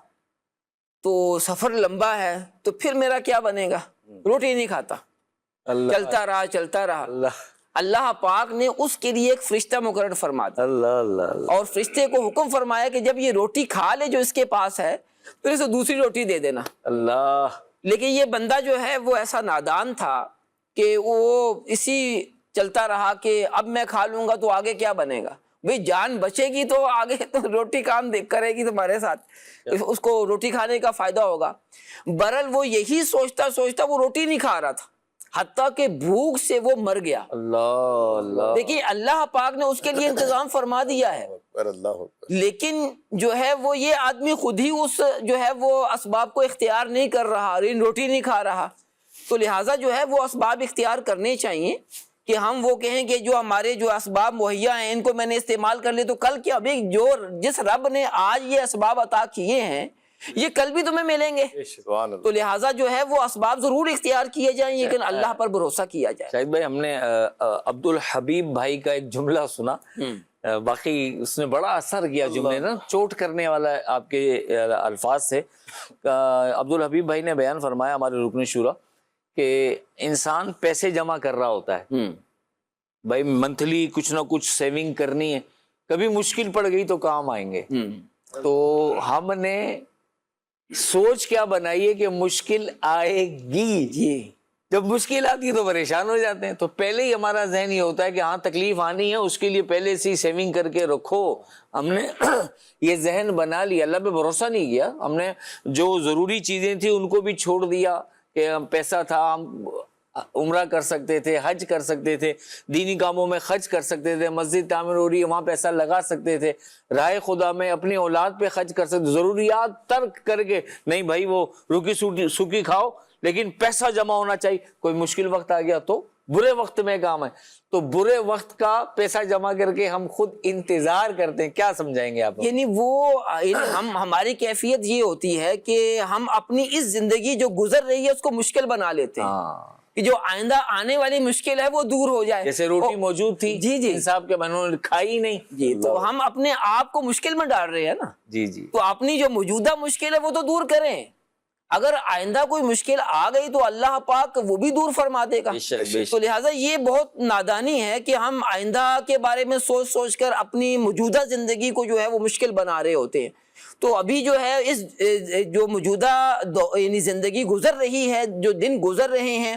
تو سفر لمبا ہے، تو پھر میرا کیا بنے گا، روٹی نہیں کھاتا۔ چلتا رہا۔ اللہ پاک نے اس کے لیے ایک فرشتہ مقرر فرما دیا، اور فرشتے کو حکم فرمایا کہ جب یہ روٹی کھا لے جو اس کے پاس ہے، پھر اسے دوسری روٹی دے دینا۔ اللہ۔ لیکن یہ بندہ جو ہے وہ ایسا نادان تھا کہ وہ اسی چلتا رہا کہ اب میں کھا لوں گا تو آگے کیا بنے گا، بھئی جان بچے گی تو آگے تو روٹی کام کرے گی تمہارے ساتھ، اس کو روٹی کھانے کا فائدہ ہوگا۔ برحال وہ یہی سوچتا وہ روٹی نہیں کھا رہا تھا، حتیٰ کہ بھوک سے وہ مر گیا۔ اللہ دیکھیے اللہ پاک نے اس کے لیے انتظام فرما دیا ہے، لیکن جو ہے وہ یہ آدمی خود ہی اس جو ہے وہ اسباب کو اختیار نہیں کر رہا، روٹی نہیں کھا رہا۔ تو لہٰذا جو ہے وہ اسباب اختیار کرنے چاہیے کہ ہم وہ کہیں کہ جو ہمارے جو اسباب مہیا ہیں ان کو میں نے استعمال کر لے تو کل کیا، ابھی جو جس رب نے آج یہ اسباب عطا کیے ہیں یہ کل بھی تمہیں ملیں گے. سبحان اللہ. تو لہٰذا جو ہے وہ اسباب ضرور اختیار کیے جائیں لیکن اللہ پر بھروسہ کیا جائے. شاہد بھائی ہم نے عبد الحبیب بھائی کا ایک جملہ سنا, باقی اس نے بڑا اثر کیا جملے نا, چوٹ کرنے والا آپ کے الفاظ سے. عبد الحبیب بھائی نے بیان فرمایا ہمارے رکن شورا کہ انسان پیسے جمع کر رہا ہوتا ہے بھائی, منتھلی کچھ نہ کچھ سیونگ کرنی ہے, کبھی مشکل پڑ گئی تو کام آئیں گے. تو ہم نے سوچ کیا بنائی ہے کہ مشکل آئے گی, جی جب مشکل آتی ہے تو پریشان ہو جاتے ہیں. تو پہلے ہی ہمارا ذہن یہ ہوتا ہے کہ ہاں تکلیف آنی ہے, اس کے لیے پہلے سے ہی سیونگ کر کے رکھو. ہم نے یہ ذہن بنا لیا, اللہ پہ بھروسہ نہیں کیا. ہم نے جو ضروری چیزیں تھیں ان کو بھی چھوڑ دیا کہ پیسہ تھا ہم عمرہ کر سکتے تھے, حج کر سکتے تھے, دینی کاموں میں خرچ کر سکتے تھے, مسجد تعمیر ہو رہی ہے وہاں پیسہ لگا سکتے تھے, راہ خدا میں اپنی اولاد پہ خرچ کر سکتے, ضروریات ترک کر کے نہیں بھائی وہ روکی سوکی کھاؤ لیکن پیسہ جمع ہونا چاہیے. کوئی مشکل وقت آ گیا تو برے وقت میں کام ہے, تو برے وقت کا پیسہ جمع کر کے ہم خود انتظار کرتے ہیں. کیا سمجھائیں گے آپ؟ یعنی ہماری کیفیت یہ ہوتی ہے کہ ہم اپنی اس زندگی جو گزر رہی ہے اس کو مشکل بنا لیتے ہیں کہ جو آئندہ آنے والی مشکل ہے وہ دور ہو جائے. جیسے روٹی موجود تھی, جی جی انصاف کے بہنوں نے کھائی نہیں, جی, تو ہم اپنے آپ کو مشکل میں ڈال رہے ہیں نا. جی جی, تو اپنی جو موجودہ مشکل ہے وہ تو دور کریں. اگر آئندہ کوئی مشکل آ گئی تو اللہ پاک وہ بھی دور فرما دے گا. تو لہٰذا یہ بہت نادانی ہے کہ ہم آئندہ کے بارے میں سوچ سوچ کر اپنی موجودہ زندگی کو جو ہے وہ مشکل بنا رہے ہوتے ہیں. تو ابھی جو ہے اس جو موجودہ یعنی زندگی گزر رہی ہے, جو دن گزر رہے ہیں,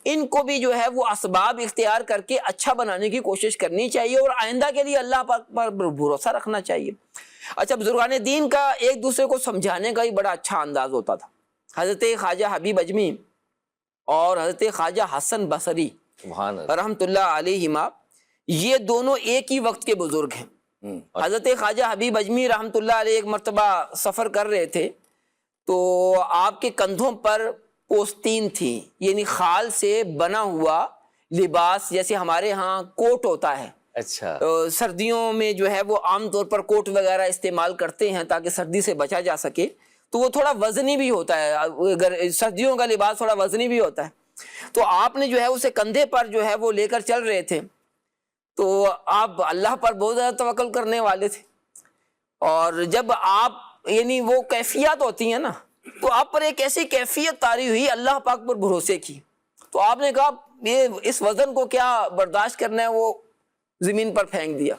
ان کو بھی جو ہے وہ اسباب اختیار کر کے اچھا بنانے کی کوشش کرنی چاہیے اور آئندہ کے لیے اللہ پاک پر بھروسہ رکھنا چاہیے. اچھا, بزرگان دین کا ایک دوسرے کو سمجھانے کا ہی بڑا اچھا انداز ہوتا تھا. حضرت خواجہ حبیب اجمی اور حضرت خواجہ حسن بصری رحمۃ اللہ علیہما, یہ دونوں ایک ہی وقت کے بزرگ ہیں. حضرت خواجہ حبیب اجمی رحمۃ اللہ علیہ ایک مرتبہ سفر کر رہے تھے تو آپ کے کندھوں پر پوستین تھی, یعنی خال سے بنا ہوا لباس, جیسے ہمارے ہاں کوٹ ہوتا ہے. اچھا, سردیوں میں جو ہے وہ عام طور پر کوٹ وغیرہ استعمال کرتے ہیں تاکہ سردی سے بچا جا سکے. تو وہ تھوڑا وزنی بھی ہوتا ہے, اگر سردیوں کا لباس تھوڑا وزنی بھی ہوتا ہے. تو آپ نے جو ہے اسے کندھے پر جو ہے وہ لے کر چل رہے تھے. تو آپ اللہ پر بہت زیادہ توکل کرنے والے تھے, اور جب آپ یعنی وہ کیفیت ہوتی ہیں نا, تو آپ پر ایک ایسی کیفیت طاری ہوئی اللہ پاک پر بھروسے کی. تو آپ نے کہا یہ اس وزن کو کیا برداشت کرنا ہے, وہ زمین پر پھینک دیا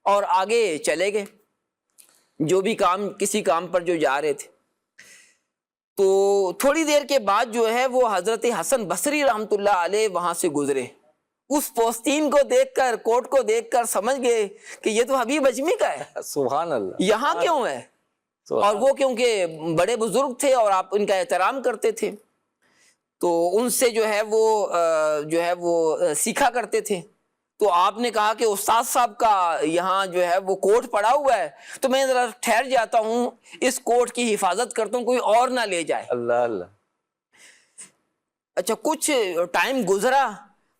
اور آگے چلے گئے. جو بھی کام کسی کام پر جو جا رہے تھے, تو تھوڑی دیر کے بعد جو ہے وہ حضرت حسن بصری رحمۃ اللہ علیہ وہاں سے گزرے. اس پوستین کو دیکھ کر, کوٹ کو دیکھ کر سمجھ گئے کہ یہ تو حبیب اجمی کا ہے. سبحان اللہ, یہاں کیوں ہے؟ اور وہ کیونکہ بڑے بزرگ تھے اور آپ ان کا احترام کرتے تھے, تو ان سے جو ہے وہ سیکھا کرتے تھے. تو آپ نے کہا کہ استاد صاحب کا یہاں جو ہے وہ کوٹ پڑا ہوا ہے, تو میں ذرا ٹھہر جاتا ہوں, اس کوٹ کی حفاظت کرتا ہوں, کوئی اور نہ لے جائے. اللہ اللہ. اچھا, کچھ ٹائم گزرا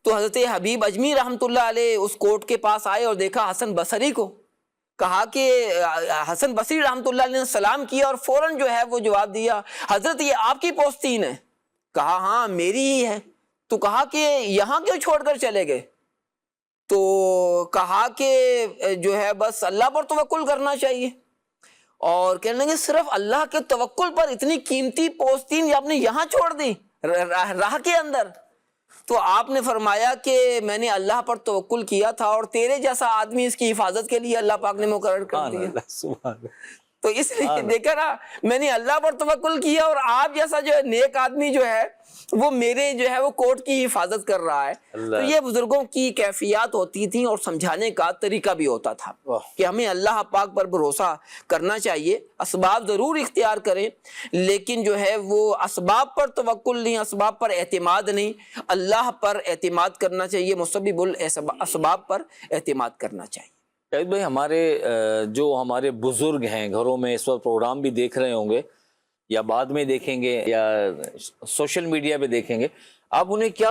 تو حضرت حبیب اجمی رحمۃ اللہ علیہ اس کوٹ کے پاس آئے اور دیکھا حسن بصری کو. کہا کہ حسن بصری رحمۃ اللہ علیہ نے سلام کیا اور فوراً جو ہے وہ جواب دیا, حضرت یہ آپ کی پوستین ہے. کہا ہاں میری ہی ہے. تو کہا کہ یہاں کیوں چھوڑ کر چلے گئے؟ تو کہا کہ جو ہے بس اللہ پر توکل کرنا چاہیے. اور کہنے لگے صرف اللہ کے توکل پر اتنی قیمتی پوستین آپ نے یہاں چھوڑ دی راہ کے اندر. تو آپ نے فرمایا کہ میں نے اللہ پر توکل کیا تھا اور تیرے جیسا آدمی اس کی حفاظت کے لیے اللہ پاک نے مقرر کر دیا. تو اس لیے دیکھا نا, میں نے اللہ پر توکل کیا اور آپ جیسا جو ہے نیک آدمی جو ہے وہ میرے جو ہے وہ کوٹ کی حفاظت کر رہا ہے. تو یہ بزرگوں کی کیفیات ہوتی تھیں اور سمجھانے کا طریقہ بھی ہوتا تھا کہ ہمیں اللہ پاک پر بھروسہ کرنا چاہیے. اسباب ضرور اختیار کریں لیکن جو ہے وہ اسباب پر توکل نہیں, اسباب پر اعتماد نہیں, اللہ پر اعتماد کرنا چاہیے, مسبب الاسباب پر اعتماد کرنا چاہیے. شاہد بھائی, ہمارے بزرگ ہیں گھروں میں اس وقت پروگرام بھی دیکھ رہے ہوں گے یا بعد میں دیکھیں گے یا سوشل میڈیا پہ دیکھیں گے, آپ انہیں کیا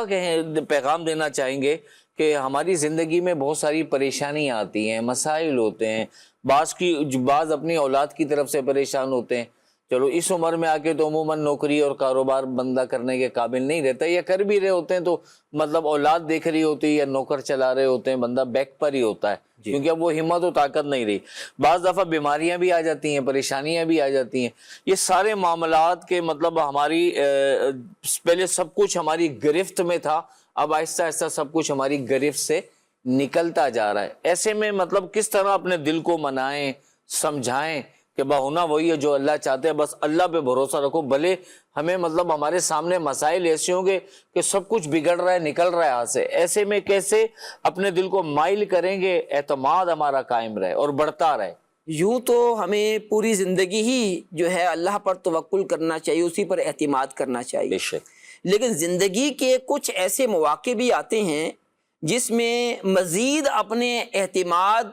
پیغام دینا چاہیں گے کہ ہماری زندگی میں بہت ساری پریشانیاں آتی ہیں، مسائل ہوتے ہیں، بعض اپنی اولاد کی طرف سے پریشان ہوتے ہیں. چلو اس عمر میں آ کے تو عموماً نوکری اور کاروبار بندہ کرنے کے قابل نہیں رہتا، یا کر بھی رہے ہوتے ہیں تو مطلب اولاد دیکھ رہی ہوتی ہے یا نوکر چلا رہے ہوتے ہیں، بندہ بیک پر ہی ہوتا ہے کیونکہ اب وہ ہمت و طاقت نہیں رہی. بعض دفعہ بیماریاں بھی آ جاتی ہیں، پریشانیاں بھی آ جاتی ہیں. یہ سارے معاملات کے مطلب ہماری پہلے سب کچھ ہماری گرفت میں تھا، اب آہستہ آہستہ سب کچھ ہماری گرفت سے نکلتا جا رہا ہے. ایسے میں مطلب کس طرح اپنے دل کو منائیں، سمجھائیں کہ ہونا وہی ہے جو اللہ چاہتے ہیں، بس اللہ پہ بھروسہ رکھو. بھلے ہمیں مطلب ہمارے سامنے مسائل ایسے ہوں گے کہ سب کچھ بگڑ رہا ہے، نکل رہا ہے ہاتھ سے، ایسے میں کیسے اپنے دل کو مائل کریں گے، اعتماد ہمارا قائم رہے اور بڑھتا رہے. یوں تو ہمیں پوری زندگی ہی جو ہے اللہ پر توکل کرنا چاہیے، اسی پر اعتماد کرنا چاہیے. بے شک. لیکن زندگی کے کچھ ایسے مواقع بھی آتے ہیں جس میں مزید اپنے اعتماد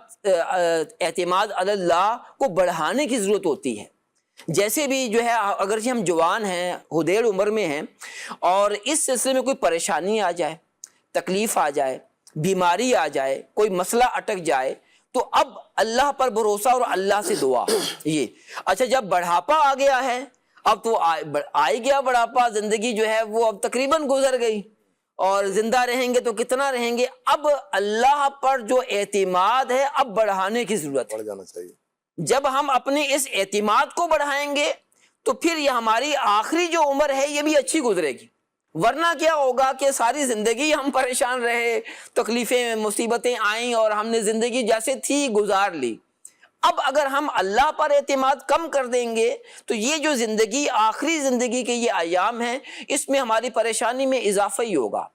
علی اللہ کو بڑھانے کی ضرورت ہوتی ہے. جیسے بھی جو ہے اگرچہ ہم جوان ہیں، حدیڑ عمر میں ہیں، اور اس سلسلے میں کوئی پریشانی آ جائے، تکلیف آ جائے، بیماری آ جائے، کوئی مسئلہ اٹک جائے، تو اب اللہ پر بھروسہ اور اللہ سے دعا. یہ اچھا، جب بڑھاپا آ گیا ہے، اب تو آ گیا بڑھاپا، زندگی جو ہے وہ اب تقریباً گزر گئی، اور زندہ رہیں گے تو کتنا رہیں گے، اب اللہ پر جو اعتماد ہے اب بڑھانے کی ضرورت بڑھ جانا چاہیے. جب ہم اپنے اس اعتماد کو بڑھائیں گے تو پھر یہ ہماری آخری جو عمر ہے یہ بھی اچھی گزرے گی. ورنہ کیا ہوگا کہ ساری زندگی ہم پریشان رہے، تکلیفیں مصیبتیں آئیں اور ہم نے زندگی جیسے تھی گزار لی. اب اگر ہم اللہ پر اعتماد کم کر دیں گے تو یہ جو زندگی، آخری زندگی کے یہ ایام ہیں، اس میں ہماری پریشانی میں اضافہ ہی ہوگا.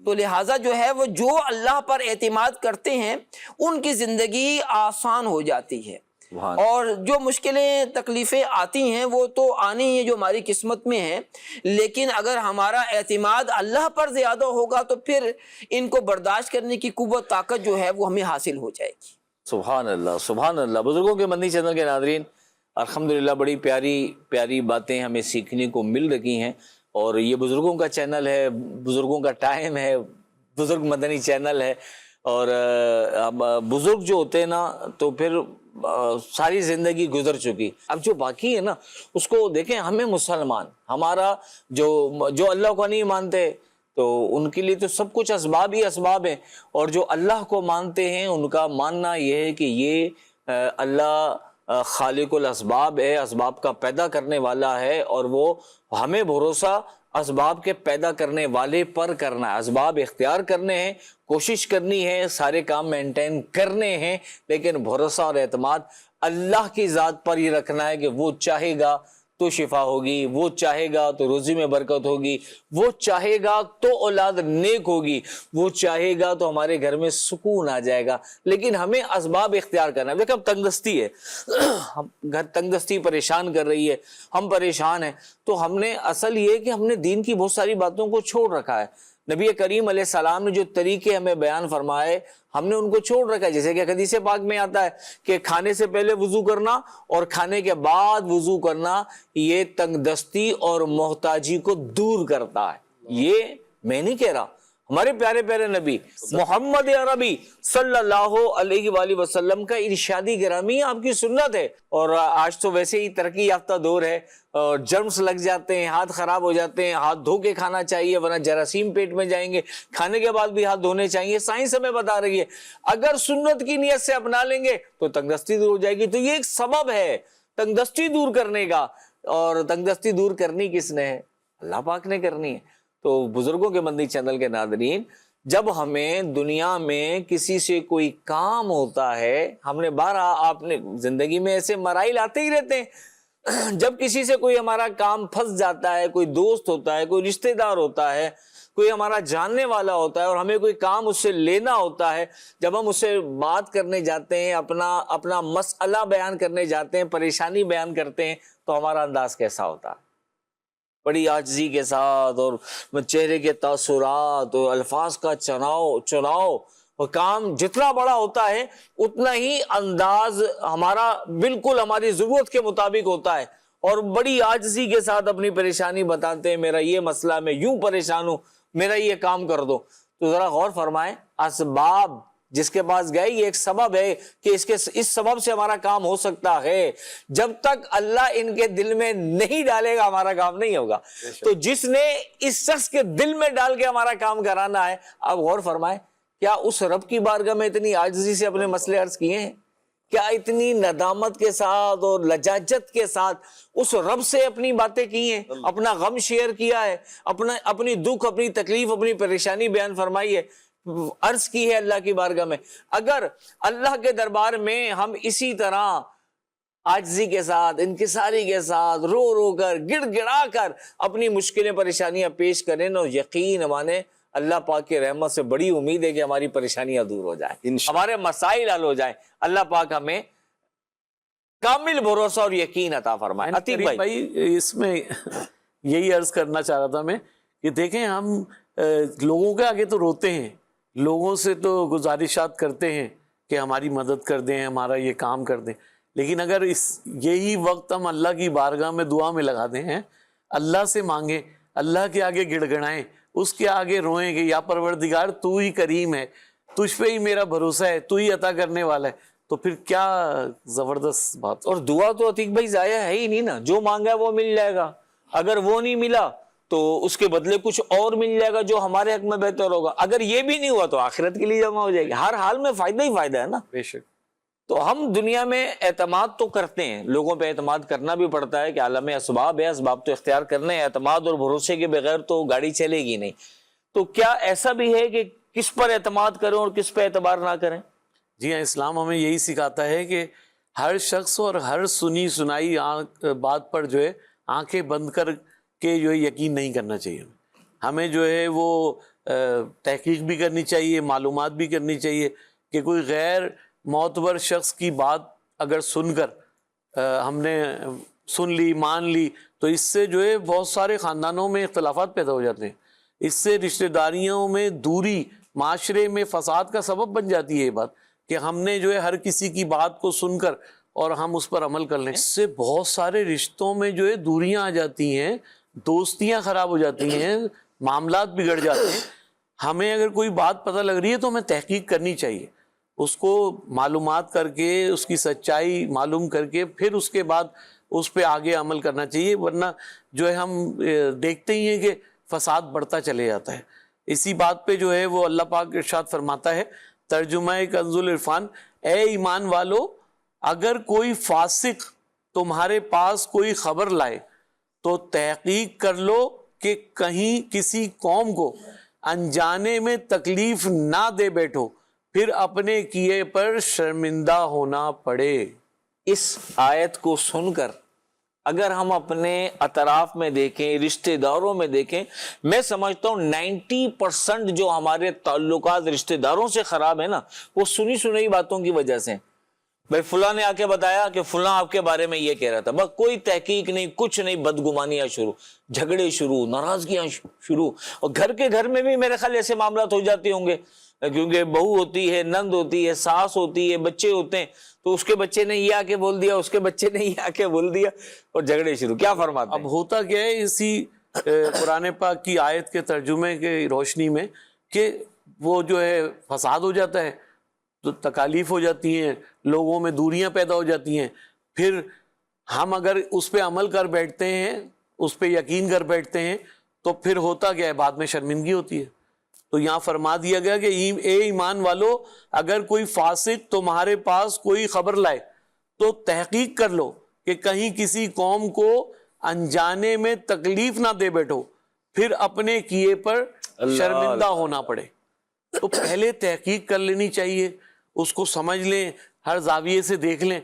تو لہٰذا جو ہے وہ جو اللہ پر اعتماد کرتے ہیں ان کی زندگی آسان ہو جاتی ہے، اور جو مشکلیں تکلیفیں آتی ہیں وہ تو آنی ہیں جو ہماری قسمت میں ہیں. لیکن اگر ہمارا اعتماد اللہ پر زیادہ ہوگا تو پھر ان کو برداشت کرنے کی قوت، طاقت جو ہے وہ ہمیں حاصل ہو جائے گی. سبحان اللہ، سبحان اللہ. بزرگوں کے مدنی چینل کے ناظرین، الحمدللہ بڑی پیاری پیاری باتیں ہمیں سیکھنے کو مل رہی ہیں، اور یہ بزرگوں کا چینل ہے، بزرگوں کا ٹائم ہے، بزرگ مدنی چینل ہے. اور بزرگ جو ہوتے ہیں نا تو پھر ساری زندگی گزر چکی. اب جو باقی ہے نا اس کو دیکھیں. ہمیں مسلمان، ہمارا جو اللہ کو نہیں مانتے تو ان کے لیے تو سب کچھ اسباب ہی اسباب ہیں، اور جو اللہ کو مانتے ہیں ان کا ماننا یہ ہے کہ یہ اللہ خالق الاسباب ہے، اسباب کا پیدا کرنے والا ہے، اور وہ ہمیں بھروسہ اسباب کے پیدا کرنے والے پر کرنا ہے. اسباب اختیار کرنے ہیں، کوشش کرنی ہے، سارے کام مینٹین کرنے ہیں، لیکن بھروسہ اور اعتماد اللہ کی ذات پر ہی رکھنا ہے کہ وہ چاہے گا تو شفا ہوگی، وہ چاہے گا تو روزی میں برکت ہوگی، وہ چاہے گا تو اولاد نیک ہوگی، وہ چاہے گا تو ہمارے گھر میں سکون آ جائے گا. لیکن ہمیں اسباب اختیار کرنا ہے. دیکھیں اب تنگ دستی ہے، گھر تنگ دستی پریشان کر رہی ہے، ہم پریشان ہیں، تو ہم نے اصل یہ کہ ہم نے دین کی بہت ساری باتوں کو چھوڑ رکھا ہے. نبی کریم علیہ السلام نے جو طریقے ہمیں بیان فرمائے ہم نے ان کو چھوڑ رکھا ہے. جیسے کہ حدیث پاک میں آتا ہے کہ کھانے سے پہلے وضو کرنا اور کھانے کے بعد وضو کرنا یہ تنگ دستی اور محتاجی کو دور کرتا ہے. یہ میں نہیں کہہ رہا، ہمارے پیارے پیارے نبی محمد عربی صلی اللہ علیہ وآلہ وسلم کا ارشادی گرامی آپ کی سنت ہے. اور آج تو ویسے ہی ترقی یافتہ دور ہے، اور جرمز لگ جاتے ہیں، ہاتھ خراب ہو جاتے ہیں، ہاتھ دھو کے کھانا چاہیے ورنہ جراثیم پیٹ میں جائیں گے، کھانے کے بعد بھی ہاتھ دھونے چاہیے. سائنس ہمیں بتا رہی ہے اگر سنت کی نیت سے اپنا لیں گے تو تنگ دستی دور ہو جائے گی. تو یہ ایک سبب ہے تنگ دستی دور کرنے کا، اور تنگ دستی دور کرنی کس نے ہے؟ اللہ پاک نے کرنی ہے. تو بزرگوں کے مدنی چینل کے ناظرین، جب ہمیں دنیا میں کسی سے کوئی کام ہوتا ہے، ہم نے آپ نے زندگی میں ایسے مرائل آتے ہی رہتے ہیں، جب کسی سے کوئی ہمارا کام پھنس جاتا ہے، کوئی دوست ہوتا ہے، کوئی رشتہ دار ہوتا ہے، کوئی ہمارا جاننے والا ہوتا ہے اور ہمیں کوئی کام اس سے لینا ہوتا ہے، جب ہم اس سے بات کرنے جاتے ہیں، اپنا مسئلہ بیان کرنے جاتے ہیں، پریشانی بیان کرتے ہیں، تو ہمارا انداز کیسا ہوتا ہے؟ بڑی عاجزی کے ساتھ، اور چہرے کے تاثرات اور الفاظ کا چناؤ، اور کام جتنا بڑا ہوتا ہے اتنا ہی انداز ہمارا بالکل ہماری ضرورت کے مطابق ہوتا ہے، اور بڑی عاجزی کے ساتھ اپنی پریشانی بتاتے ہیں، میرا یہ مسئلہ، میں یوں پریشان ہوں، میرا یہ کام کر دو. تو ذرا غور فرمائیں، اسباب جس کے پاس گئے یہ ایک سبب ہے کہ اس سبب سے ہمارا کام ہو سکتا ہے، جب تک اللہ ان کے دل میں نہیں ڈالے گا ہمارا کام نہیں ہوگا۔ تو جس نے اس شخص کے دل میں ڈال کے ہمارا کام کرانا ہے، اب غور فرمائیں، کیا اس رب کی بارگاہ میں اتنی عاجزی سے اپنے مسئلے عرض کیے ہیں؟ کیا اتنی ندامت کے ساتھ اور لجاجت کے ساتھ اس رب سے اپنی باتیں کی ہیں، اپنا غم شیئر کیا ہے، اپنی دکھ، اپنی تکلیف، اپنی پریشانی بیان فرمائی ہے، عرض کی ہے اللہ کی بارگاہ میں؟ اگر اللہ کے دربار میں ہم اسی طرح عاجزی کے ساتھ، انکساری کے ساتھ، رو رو کر، گڑ گڑا کر اپنی مشکلیں پریشانیاں پیش کریں نا، یقین مانے اللہ پاک کی رحمت سے بڑی امید ہے کہ ہماری پریشانیاں دور ہو جائیں، ہمارے مسائل حل ہو جائیں، اللہ پاک ہمیں کامل بھروسہ اور یقین عطا فرمائے۔ عتیق بھائی اس میں یہی عرض کرنا چاہ رہا تھا میں کہ دیکھیں ہم لوگوں کے آگے تو روتے ہیں، لوگوں سے تو گزارشات کرتے ہیں کہ ہماری مدد کر دیں، ہمارا یہ کام کر دیں، لیکن اگر یہی وقت ہم اللہ کی بارگاہ میں دعا میں لگا دیں ہیں، اللہ سے مانگیں، اللہ کے آگے گڑ گڑائیں، اس کے آگے روئیں کہ یا پروردگار تو ہی کریم ہے، تجھ پہ ہی میرا بھروسہ ہے، تو ہی عطا کرنے والا ہے، تو پھر کیا زبردست بات۔ اور دعا تو عتیق بھائی ضائع ہے ہی نہیں نا، جو مانگا ہے وہ مل جائے گا، اگر وہ نہیں ملا تو اس کے بدلے کچھ اور مل جائے گا جو ہمارے حق میں بہتر ہوگا، اگر یہ بھی نہیں ہوا تو آخرت کے لیے جمع ہو جائے گی، ہر حال میں فائدہ ہی فائدہ ہے نا۔ بے شک۔ تو ہم دنیا میں اعتماد تو کرتے ہیں، لوگوں پہ اعتماد کرنا بھی پڑتا ہے کہ عالم اسباب ہے، اسباب تو اختیار کرنے ہیں، اعتماد اور بھروسے کے بغیر تو گاڑی چلے گی نہیں۔ تو کیا ایسا بھی ہے کہ کس پر اعتماد کریں اور کس پہ اعتبار نہ کریں؟ جی ہاں، اسلام ہمیں یہی سکھاتا ہے کہ ہر شخص اور ہر سنی سنائی بات پر جو ہے آنکھیں بند کر کے جو ہے یقین نہیں کرنا چاہیے، ہمیں جو ہے وہ تحقیق بھی کرنی چاہیے، معلومات بھی کرنی چاہیے کہ کوئی غیر معتبر شخص کی بات اگر سن کر ہم نے سن لی، مان لی، تو اس سے جو ہے بہت سارے خاندانوں میں اختلافات پیدا ہو جاتے ہیں، اس سے رشتہ داریوں میں دوری، معاشرے میں فساد کا سبب بن جاتی ہے یہ بات کہ ہم نے جو ہے ہر کسی کی بات کو سن کر اور ہم اس پر عمل کر لیں، اس سے بہت سارے رشتوں میں جو ہے دوریاں آ جاتی ہیں، دوستیاں خراب ہو جاتی ہیں، معاملات بگڑ جاتے ہیں۔ ہمیں اگر کوئی بات پتہ لگ رہی ہے تو ہمیں تحقیق کرنی چاہیے، اس کو معلومات کر کے، اس کی سچائی معلوم کر کے پھر اس کے بعد اس پہ آگے عمل کرنا چاہیے، ورنہ جو ہے ہم دیکھتے ہی ہیں کہ فساد بڑھتا چلے جاتا ہے۔ اسی بات پہ جو ہے وہ اللہ پاک ارشاد فرماتا ہے، ترجمہ کنز العرفان، اے ایمان والو اگر کوئی فاسق تمہارے پاس کوئی خبر لائے تو تحقیق کر لو کہ کہیں کسی قوم کو انجانے میں تکلیف نہ دے بیٹھو، پھر اپنے کیے پر شرمندہ ہونا پڑے۔ اس آیت کو سن کر اگر ہم اپنے اطراف میں دیکھیں، رشتہ داروں میں دیکھیں، میں سمجھتا ہوں 90% جو ہمارے تعلقات رشتہ داروں سے خراب ہیں نا، وہ سنی سنی باتوں کی وجہ سے۔ بھائی فلاں نے آ کے بتایا کہ فلاں آپ کے بارے میں یہ کہہ رہا تھا، بس کوئی تحقیق نہیں، کچھ نہیں، بدگمانیاں شروع، جھگڑے شروع، ناراضگیاں شروع، اور گھر میں بھی میرے خیال ایسے معاملات ہو جاتے ہوں گے، کیونکہ بہو ہوتی ہے، نند ہوتی ہے، ساس ہوتی ہے، بچے ہوتے ہیں، تو اس کے بچے نے یہ آ کے بول دیا، اس کے بچے نے یہ آ کے بول دیا، اور جھگڑے شروع۔ کیا فرماتے ہیں؟ اب ہوتا کیا ہے اسی قرآن پاک کی آیت کے ترجمے کے روشنی میں کہ وہ جو ہے فساد ہو جاتا ہے، تو تکالیف ہو جاتی ہیں، لوگوں میں دوریاں پیدا ہو جاتی ہیں، پھر ہم اگر اس پہ عمل کر بیٹھتے ہیں، اس پہ یقین کر بیٹھتے ہیں، تو پھر ہوتا کیا ہے، بعد میں شرمندگی ہوتی ہے۔ تو یہاں فرما دیا گیا کہ اے ایمان والو اگر کوئی فاسق تمہارے پاس کوئی خبر لائے تو تحقیق کر لو کہ کہیں کسی قوم کو انجانے میں تکلیف نہ دے بیٹھو، پھر اپنے کیے پر شرمندہ ہونا پڑے۔ تو پہلے تحقیق کر لینی چاہیے، اس کو سمجھ لیں، ہر زاویے سے دیکھ لیں،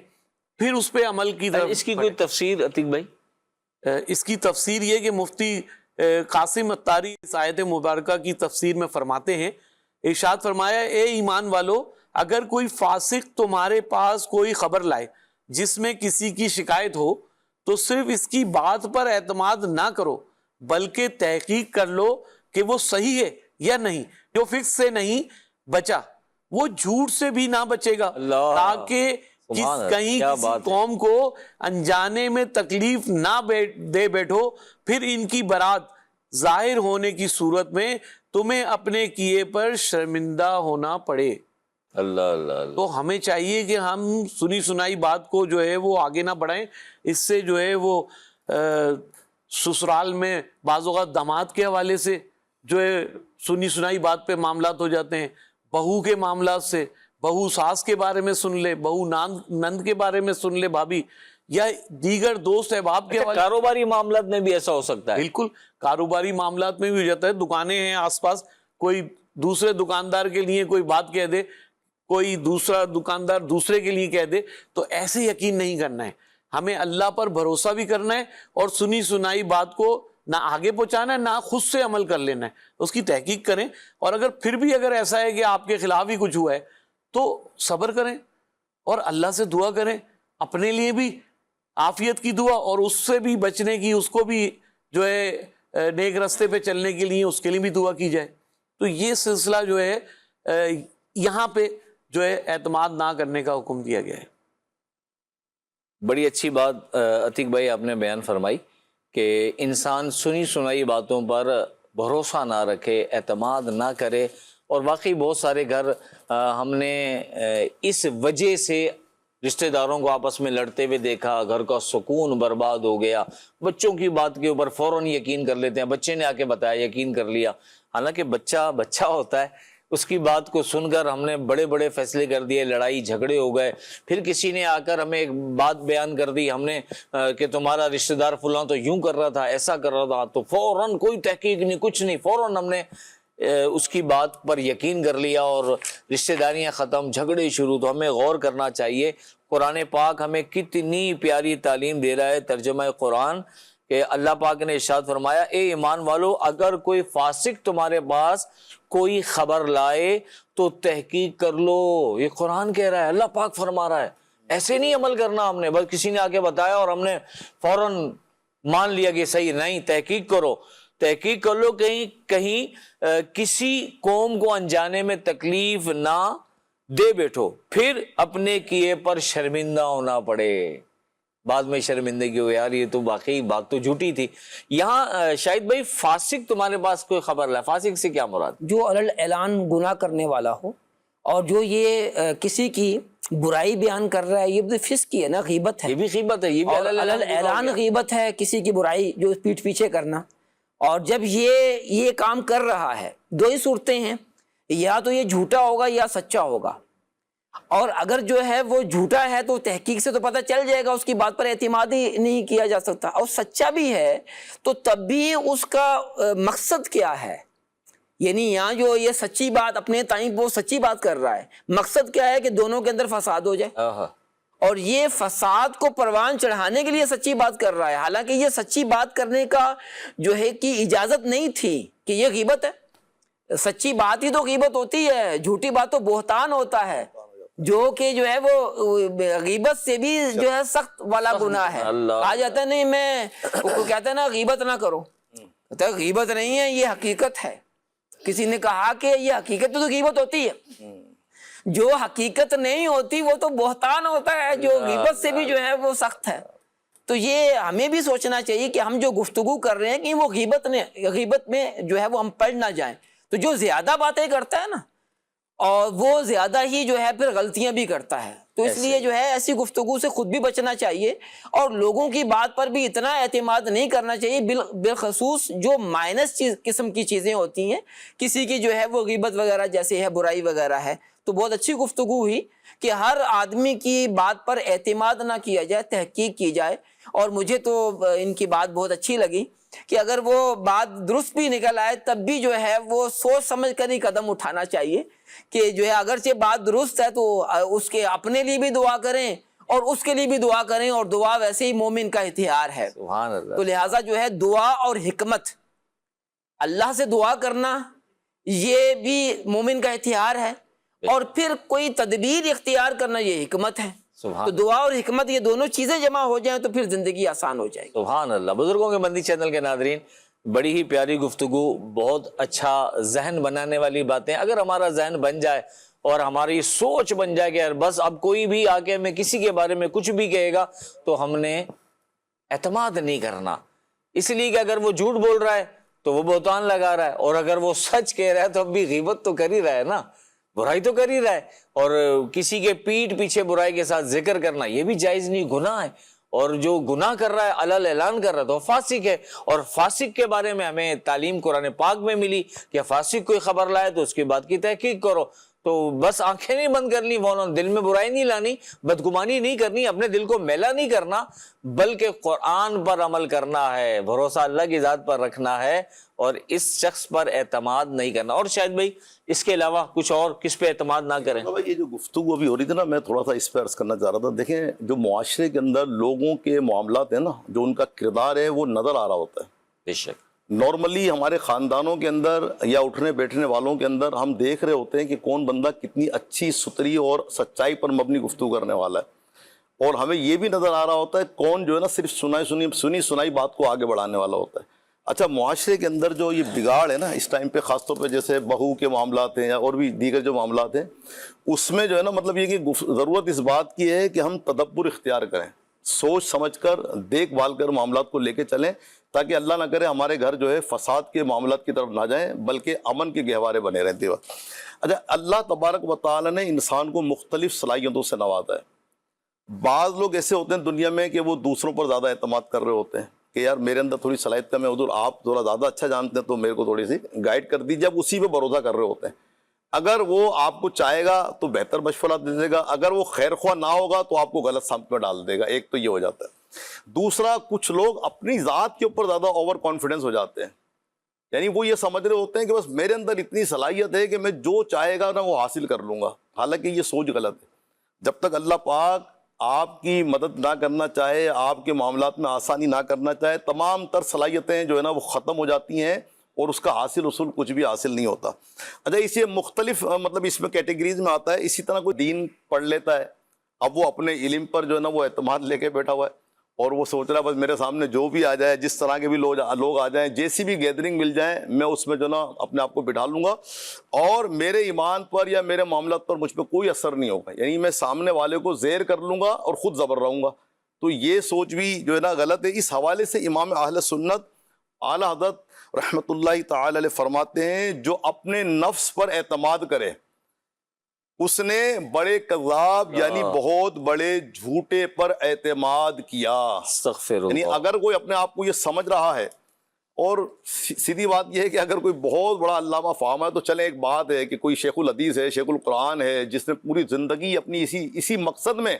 پھر اس پہ عمل کی طرف۔ اس کی کوئی تفسیر عتیق بھائی؟ اس کی تفسیر یہ کہ مفتی قاسم اتاری اس آیت مبارکہ کی تفسیر میں فرماتے ہیں، ارشاد فرمایا اے ایمان والو اگر کوئی فاسق تمہارے پاس کوئی خبر لائے جس میں کسی کی شکایت ہو تو صرف اس کی بات پر اعتماد نہ کرو، بلکہ تحقیق کر لو کہ وہ صحیح ہے یا نہیں۔ جو فکس سے نہیں بچا وہ جھوٹ سے بھی نہ بچے گا، تاکہ کہیں کسی قوم کو انجانے میں تکلیف نہ دے بیٹھو، پھر ان کی برات ظاہر ہونے کی صورت میں تمہیں اپنے کیے پر شرمندہ ہونا پڑے. اللہ اللہ اللہ. تو ہمیں چاہیے کہ ہم سنی سنائی بات کو جو ہے وہ آگے نہ بڑھائیں. اس سے جو ہے وہ سسرال میں بعض اوقات داماد کے حوالے سے جو ہے سنی سنائی بات پہ معاملات ہو جاتے ہیں. بہو کے معاملات سے بہو ساس کے بارے میں سن لے, بہو نند کے بارے میں سن لے بھابھی, یا دیگر دوست احباب کے حوالے. کاروباری معاملات میں بھی ایسا ہو سکتا ہے. بالکل, کاروباری معاملات میں بھی ہو جاتا ہے. دکانیں ہیں آس پاس, کوئی دوسرے دکاندار کے لیے کوئی بات کہہ دے, کوئی دوسرا دکاندار دوسرے کے لیے کہہ دے, تو ایسے یقین نہیں کرنا ہے. ہمیں اللہ پر بھروسہ بھی کرنا ہے اور سنی سنائی بات کو نہ آگے پہنچانا ہے نہ خود سے عمل کر لینا ہے. اس کی تحقیق کریں, اور اگر پھر بھی اگر ایسا ہے کہ آپ کے خلاف ہی کچھ ہوا ہے تو صبر کریں اور اللہ سے دعا کریں, اپنے لیے بھی عافیت کی دعا اور اس سے بھی بچنے کی, اس کو بھی جو ہے نیک راستے پہ چلنے کے لیے اس کے لیے بھی دعا کی جائے. تو یہ سلسلہ جو ہے یہاں پہ جو ہے اعتماد نہ کرنے کا حکم دیا گیا ہے. بڑی اچھی بات عتیق بھائی آپ نے بیان فرمائی کہ انسان سنی سنائی باتوں پر بھروسہ نہ رکھے, اعتماد نہ کرے. اور واقعی بہت سارے گھر ہم نے اس وجہ سے رشتہ داروں کو آپس میں لڑتے ہوئے دیکھا, گھر کا سکون برباد ہو گیا. بچوں کی بات کے اوپر فوراً یقین کر لیتے ہیں, بچے نے آ کے بتایا یقین کر لیا, حالانکہ بچہ بچہ ہوتا ہے. اس کی بات کو سن کر ہم نے بڑے بڑے فیصلے کر دیے, لڑائی جھگڑے ہو گئے. پھر کسی نے آ کر ہمیں ایک بات بیان کر دی, ہم نے کہ تمہارا رشتہ دار فلاں تو یوں کر رہا تھا, ایسا کر رہا تھا, تو فوراً کوئی تحقیق نہیں, کچھ نہیں, فوراً ہم نے اس کی بات پر یقین کر لیا اور رشتہ داریاں ختم, جھگڑے شروع. تو ہمیں غور کرنا چاہیے. قرآن پاک ہمیں کتنی پیاری تعلیم دے رہا ہے. ترجمہ قرآن کہ اللہ پاک نے ارشاد فرمایا, اے ایمان والو, اگر کوئی فاسق تمہارے پاس کوئی خبر لائے تو تحقیق کر لو. یہ قرآن کہہ رہا ہے, اللہ پاک فرما رہا ہے. ایسے نہیں عمل کرنا ہم نے, بس کسی نے آ کے بتایا اور ہم نے فوراً مان لیا کہ صحیح. نہیں, تحقیق کرو, تحقیق کر لو, کہیں کسی قوم کو انجانے میں تکلیف نہ دے بیٹھو, پھر اپنے کیے پر شرمندہ ہونا پڑے. بعد میں شرمندگی ہو, یار یہ تو واقعی بات تو جھوٹی تھی. یہاں شاہد بھائی فاسق تمہارے پاس کوئی خبر لائے, فاسق سے کیا مراد؟ جو علل اعلان گناہ کرنے والا ہو, اور جو یہ کسی کی برائی بیان کر رہا ہے, یہ بھی فسق ہی ہے نا, غیبت ہے. یہ بھی غیبت ہے, یہ بھی علل اعلان غیبت ہے, کسی کی برائی جو پیٹھ پیچھے کرنا. اور جب یہ کام کر رہا ہے, دو ہی صورتیں ہیں, یا تو یہ جھوٹا ہوگا یا سچا ہوگا. اور اگر جو ہے وہ جھوٹا ہے تو تحقیق سے تو پتہ چل جائے گا, اس کی بات پر اعتماد ہی نہیں کیا جا سکتا. اور سچا بھی ہے تو تب بھی اس کا مقصد کیا ہے, یعنی یہاں جو یہ سچی بات اپنے تائیں وہ سچی بات کر رہا ہے, مقصد کیا ہے کہ دونوں کے اندر فساد ہو جائے. اور یہ فساد کو پروان چڑھانے کے لیے سچی بات کر رہا ہے, حالانکہ یہ سچی بات کرنے کا جو ہے کہ اجازت نہیں تھی کہ یہ غیبت ہے. سچی بات ہی تو غیبت ہوتی ہے, جھوٹی بات تو بہتان ہوتا ہے, جو کہ جو ہے وہ غیبت سے بھی جو ہے سخت والا گناہ ہے. کہا جاتا ہے نہیں, میں کہتا ہے نا غیبت نہ کرو, کہتا ہے غیبت نہیں ہے, یہ حقیقت ہے. کسی نے کہا کہ یہ حقیقت تو غیبت ہوتی ہے, جو حقیقت نہیں ہوتی وہ تو بہتان ہوتا ہے, جو غیبت سے بھی جو ہے وہ سخت ہے. تو یہ ہمیں بھی سوچنا چاہیے کہ ہم جو گفتگو کر رہے ہیں کہ وہ غیبت میں جو ہے وہ ہم پڑ نہ جائیں. تو جو زیادہ باتیں کرتا ہے نا, اور وہ زیادہ ہی جو ہے پھر غلطیاں بھی کرتا ہے. تو اس لیے جو ہے ایسی گفتگو سے خود بھی بچنا چاہیے, اور لوگوں کی بات پر بھی اتنا اعتماد نہیں کرنا چاہیے, بالخصوص جو مائنس قسم کی چیزیں ہوتی ہیں, کسی کی جو ہے وہ غیبت وغیرہ جیسے ہے, برائی وغیرہ ہے. تو بہت اچھی گفتگو ہوئی کہ ہر آدمی کی بات پر اعتماد نہ کیا جائے, تحقیق کی جائے. اور مجھے تو ان کی بات بہت اچھی لگی کہ اگر وہ بات درست بھی نکل آئے تب بھی جو ہے وہ سوچ سمجھ کر ہی قدم اٹھانا چاہیے, کہ جو ہے اگرچہ بات درست ہے تو اس کے اپنے لیے بھی دعا کریں اور اس کے لیے بھی دعا کریں, اور دعا ویسے ہی مومن کا ہتھیار ہے. سبحان اللہ. تو لہٰذا جو ہے دعا اور حکمت, اللہ سے دعا کرنا یہ بھی مومن کا ہتھیار ہے, اور پھر کوئی تدبیر اختیار کرنا یہ حکمت ہے. تو دعا اور حکمت یہ دونوں چیزیں جمع ہو جائیں تو پھر زندگی آسان ہو جائے گی. سبحان اللہ. بزرگوں کے بندی چینل کے ناظرین, بڑی ہی پیاری گفتگو, بہت اچھا ذہن بنانے والی باتیں. اگر ہمارا ذہن بن جائے اور ہماری سوچ بن جائے کہ یار بس اب کوئی بھی آ کے ہمیں کسی کے بارے میں کچھ بھی کہے گا تو ہم نے اعتماد نہیں کرنا, اس لیے کہ اگر وہ جھوٹ بول رہا ہے تو وہ بہتان لگا رہا ہے، اور اگر وہ سچ کہہ رہا ہے تو اب بھی غیبت تو کر ہی رہا ہے نا، برائی تو کر ہی رہا ہے. اور کسی کے پیٹھ پیچھے برائی کے ساتھ ذکر کرنا یہ بھی جائز نہیں، گناہ ہے. اور جو گناہ کر رہا ہے علل اعلان کر رہا ہے تو فاسق ہے. اور فاسق کے بارے میں ہمیں تعلیم قرآن پاک میں ملی کہ فاسق کوئی خبر لائے تو اس کی بات کی تحقیق کرو. تو بس آنکھیں نہیں بند کرنی فوراً، دل میں برائی نہیں لانی، بدگمانی نہیں کرنی، اپنے دل کو میلا نہیں کرنا، بلکہ قرآن پر عمل کرنا ہے، بھروسہ اللہ کی ذات پر رکھنا ہے، اور اس شخص پر اعتماد نہیں کرنا. اور شاید بھائی اس کے علاوہ کچھ اور کس پہ اعتماد نہ کریں. یہ جو گفتگو ابھی ہو رہی تھی نا، میں تھوڑا سا اس پہ عرض کرنا چاہ رہا تھا. دیکھیں جو معاشرے کے اندر لوگوں کے معاملات ہیں نا، جو ان کا کردار ہے وہ نظر آ رہا ہوتا ہے. بے شک نارملی ہمارے خاندانوں کے اندر یا اٹھنے بیٹھنے والوں کے اندر ہم دیکھ رہے ہوتے ہیں کہ کون بندہ کتنی اچھی ستھری اور سچائی پر مبنی گفتگو کرنے والا ہے، اور ہمیں یہ بھی نظر آ رہا ہوتا ہے کون جو ہے نا صرف سنی سنائی بات کو آگے بڑھانے والا ہوتا ہے. اچھا، معاشرے کے اندر جو یہ بگاڑ ہے نا اس ٹائم پہ، خاص طور پہ جیسے بہو کے معاملات ہیں یا اور بھی دیگر جو معاملات ہیں، اس میں جو ہے نا مطلب یہ کہ ضرورت اس بات کی ہے کہ ہم تدبر اختیار کریں، سوچ سمجھ کر دیکھ بھال کر معاملات کو لے کے چلیں، تاکہ اللہ نہ کرے ہمارے گھر جو ہے فساد کے معاملات کی طرف نہ جائیں بلکہ امن کے گہوارے بنے رہتے ہو. اچھا، اللہ تبارک و تعالی نے انسان کو مختلف صلاحیتوں سے نوازا ہے. بعض لوگ ایسے ہوتے ہیں دنیا میں کہ وہ دوسروں پر زیادہ اعتماد کر رہے ہوتے ہیں کہ یار میرے اندر تھوڑی صلاحیت کم ہے، ادھر آپ تھوڑا زیادہ اچھا جانتے ہیں تو میرے کو تھوڑی سی گائیڈ کر دیجیے. اب اسی پہ بھروسہ کر رہے ہوتے ہیں. اگر وہ آپ کو چاہے گا تو بہتر مشورہ دے دے گا، اگر وہ خیر خواہ نہ ہوگا تو آپ کو غلط سمت میں ڈال دے گا. ایک تو یہ ہو جاتا ہے. دوسرا، کچھ لوگ اپنی ذات کے اوپر زیادہ اوور کانفیڈنس ہو جاتے ہیں، یعنی وہ یہ سمجھ رہے ہوتے ہیں کہ بس میرے اندر اتنی صلاحیت ہے کہ میں جو چاہے گا نا وہ حاصل کر لوں گا. حالانکہ یہ سوچ غلط ہے. جب تک اللہ پاک آپ کی مدد نہ کرنا چاہے، آپ کے معاملات میں آسانی نہ کرنا چاہے، تمام تر صلاحیتیں جو ہے نا وہ ختم ہو جاتی ہیں اور اس کا حاصل اصول کچھ بھی حاصل نہیں ہوتا. اچھا، اسی مختلف مطلب اس میں کیٹیگریز میں آتا ہے. اسی طرح کوئی دین پڑھ لیتا ہے، اب وہ اپنے علم پر جو ہے نا وہ اعتماد لے کے بیٹھا ہوا ہے، اور وہ سوچ رہا ہے بس میرے سامنے جو بھی آ جائے، جس طرح کے بھی لوگ آ جائیں، جیسی بھی گیدرنگ مل جائیں، میں اس میں جو نا اپنے آپ کو بٹھا لوں گا اور میرے ایمان پر یا میرے معاملات پر مجھ پہ کوئی اثر نہیں ہوگا. یعنی میں سامنے والے کو زیر کر لوں گا اور خود زبر رہوں گا. تو یہ سوچ بھی جو ہے نا غلط ہے. اس حوالے سے امام اہل سنت اعلیٰ حضرت رحمۃ اللہ تعالی علیہ فرماتے ہیں، جو اپنے نفس پر اعتماد کرے اس نے بڑے کذاب یعنی بہت بڑے جھوٹے پر اعتماد کیا. استغفر اللہ. یعنی اگر کوئی اپنے آپ کو یہ سمجھ رہا ہے، اور سیدھی بات یہ ہے کہ اگر کوئی بہت بڑا علامہ فہم ہے تو چلے، ایک بات ہے کہ کوئی شیخ الحدیث ہے، شیخ القرآن ہے، جس نے پوری زندگی اپنی اسی مقصد میں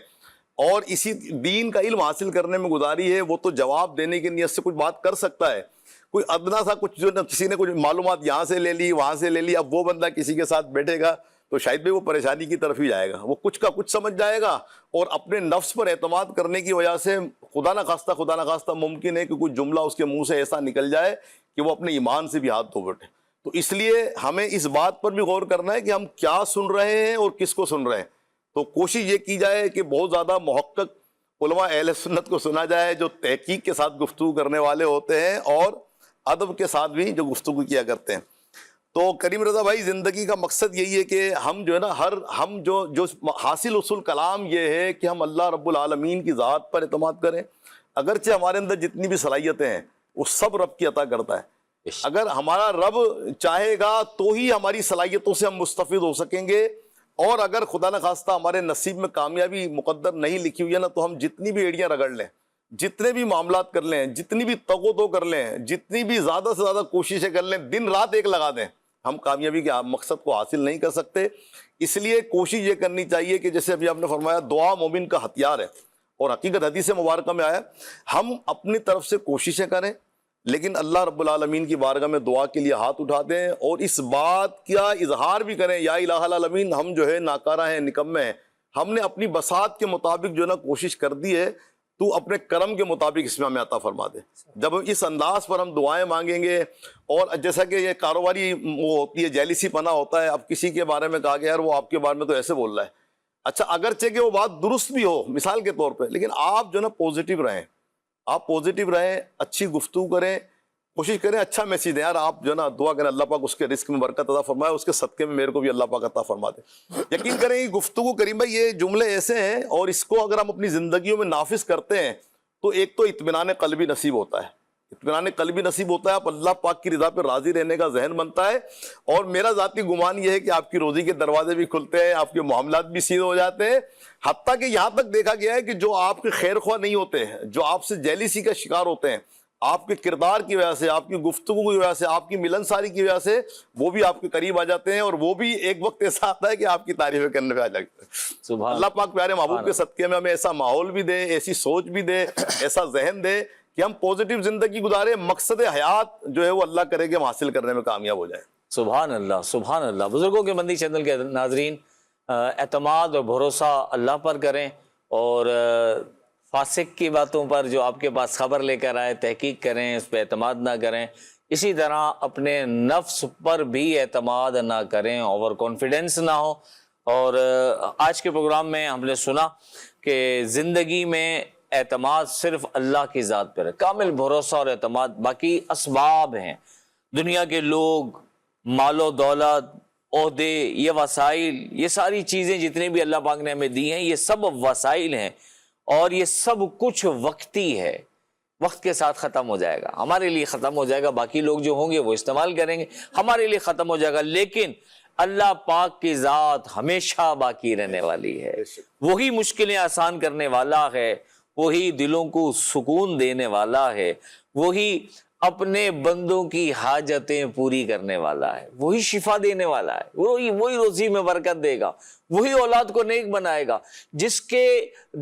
اور اسی دین کا علم حاصل کرنے میں گزاری ہے، وہ تو جواب دینے کی نیت سے کچھ بات کر سکتا ہے. کوئی ادنا سا کچھ جو کسی نے کچھ معلومات یہاں سے لے لی وہاں سے لے لی، اب وہ بندہ کسی کے ساتھ بیٹھے گا تو شاید بھی وہ پریشانی کی طرف ہی جائے گا. وہ کچھ کا کچھ سمجھ جائے گا، اور اپنے نفس پر اعتماد کرنے کی وجہ سے خدا نہ خواستہ ممکن ہے کہ کوئی جملہ اس کے منہ سے ایسا نکل جائے کہ وہ اپنے ایمان سے بھی ہاتھ دھو بیٹھے. تو اس لیے ہمیں اس بات پر بھی غور کرنا ہے کہ ہم کیا سن رہے ہیں اور کس کو سن رہے ہیں. تو کوشش یہ کی جائے کہ بہت زیادہ محقق علماء اہل سنت کو سنا جائے، جو تحقیق کے ساتھ گفتگو کرنے والے ہوتے ہیں اور ادب کے ساتھ بھی جو گفتگو کیا کرتے ہیں. تو کریم رضا بھائی، زندگی کا مقصد یہی ہے کہ ہم جو ہے نا ہم جو حاصل اصول کلام یہ ہے کہ ہم اللہ رب العالمین کی ذات پر اعتماد کریں. اگرچہ ہمارے اندر جتنی بھی صلاحیتیں ہیں وہ سب رب کی عطا کرتا ہے. اگر ہمارا رب چاہے گا تو ہی ہماری صلاحیتوں سے ہم مستفید ہو سکیں گے، اور اگر خدا نہ خواستہ ہمارے نصیب میں کامیابی مقدر نہیں لکھی ہوئی ہے نا، تو ہم جتنی بھی ایڑیاں رگڑ لیں، جتنے بھی معاملات کر لیں، جتنی بھی تگ و دو کر لیں، جتنی بھی زیادہ سے زیادہ کوششیں کر لیں، دن رات ایک لگا دیں، ہم کامیابی کے مقصد کو حاصل نہیں کر سکتے. اس لیے کوشش یہ کرنی چاہیے کہ جیسے ابھی آپ نے فرمایا دعا مومن کا ہتھیار ہے، اور حقیقت حدیث مبارکہ میں آیا ہم اپنی طرف سے کوششیں کریں، لیکن اللہ رب العالمین کی بارگاہ میں دعا کے لیے ہاتھ اٹھا دیں اور اس بات کا اظہار بھی کریں، یا الہ العالمین ہم جو ہے ناکارہ ہیں، نکمے ہیں، ہم نے اپنی بساط کے مطابق جو ہے نا کوشش کر دی ہے، تو اپنے کرم کے مطابق اس میں ہمیں عطا فرما دے. جب اس انداز پر ہم دعائیں مانگیں گے، اور جیسا کہ یہ کاروباری وہ ہوتی ہے، جیلیسی پنا ہوتا ہے، اب کسی کے بارے میں کہا کہ یار وہ آپ کے بارے میں تو ایسے بول رہا ہے، اچھا اگرچہ کہ وہ بات درست بھی ہو مثال کے طور پہ، لیکن آپ جو ہے نا پوزیٹیو رہیں، آپ پوزیٹیو رہیں، اچھی گفتگو کریں، کوشش کریں اچھا میسیج دیں. یار آپ جو ہے نا دعا کریں اللہ پاک اس کے رزق میں برکت عطا فرمائے، اس کے صدقے میں میرے کو بھی اللہ پاک عطا فرما دے. یقین کریں یہ گفتگو کریم بھائی، یہ جملے ایسے ہیں، اور اس کو اگر ہم اپنی زندگیوں میں نافذ کرتے ہیں تو ایک تو اطمینان قلبی نصیب ہوتا ہے، اطمینان قلبی نصیب ہوتا ہے, آپ اللہ پاک کی رضا پہ راضی رہنے کا ذہن بنتا ہے. اور میرا ذاتی گمان یہ ہے کہ آپ کی روزی کے دروازے بھی کھلتے ہیں, آپ کے معاملات بھی سیدھے ہو جاتے ہیں. حتیٰ کہ یہاں تک دیکھا گیا ہے کہ جو آپ کے خیر خواہ نہیں ہوتے ہیں, جو آپ سے جیلیسی کا شکار ہوتے ہیں, آپ کے کردار کی وجہ سے, آپ کی گفتگو کی وجہ سے, آپ کی ملنساری کی وجہ سے, وہ بھی آپ کے قریب آ جاتے ہیں, اور وہ بھی ایک وقت ایسا آتا ہے کہ آپ کی تعریفیں کرنے پہ آ جاتے ہیں. اللہ پاک پیارے محبوب کے صدقے میں ہمیں ایسا ماحول بھی دے, ایسی سوچ بھی دے, ایسا ذہن دے کہ ہم پوزیٹیو زندگی گزارے, مقصد حیات جو ہے وہ اللہ کرے کہ ہم حاصل کرنے میں کامیاب ہو جائیں. سبحان اللہ, سبحان اللہ. بزرگوں کے مدنی چینل کے ناظرین, اعتماد اور بھروسہ اللہ پر کریں, اور فاسق کی باتوں پر جو آپ کے پاس خبر لے کر آئے تحقیق کریں, اس پہ اعتماد نہ کریں. اسی طرح اپنے نفس پر بھی اعتماد نہ کریں, اوور کانفیڈنس نہ ہو. اور آج کے پروگرام میں ہم نے سنا کہ زندگی میں اعتماد صرف اللہ کی ذات پر ہے, کامل بھروسہ اور اعتماد. باقی اسباب ہیں, دنیا کے لوگ, مال و دولت, عہدے, یہ وسائل, یہ ساری چیزیں جتنے بھی اللہ پاک نے ہمیں دی ہیں, یہ سب وسائل ہیں, اور یہ سب کچھ وقتی ہے, وقت کے ساتھ ختم ہو جائے گا. ہمارے لیے ختم ہو جائے گا, باقی لوگ جو ہوں گے وہ استعمال کریں گے, ہمارے لیے ختم ہو جائے گا. لیکن اللہ پاک کی ذات ہمیشہ باقی رہنے والی ہے. وہی مشکلیں آسان کرنے والا ہے, وہی دلوں کو سکون دینے والا ہے, وہی اپنے بندوں کی حاجتیں پوری کرنے والا ہے, وہی شفا دینے والا ہے, وہی روزی میں برکت دے گا, وہی اولاد کو نیک بنائے گا. جس کے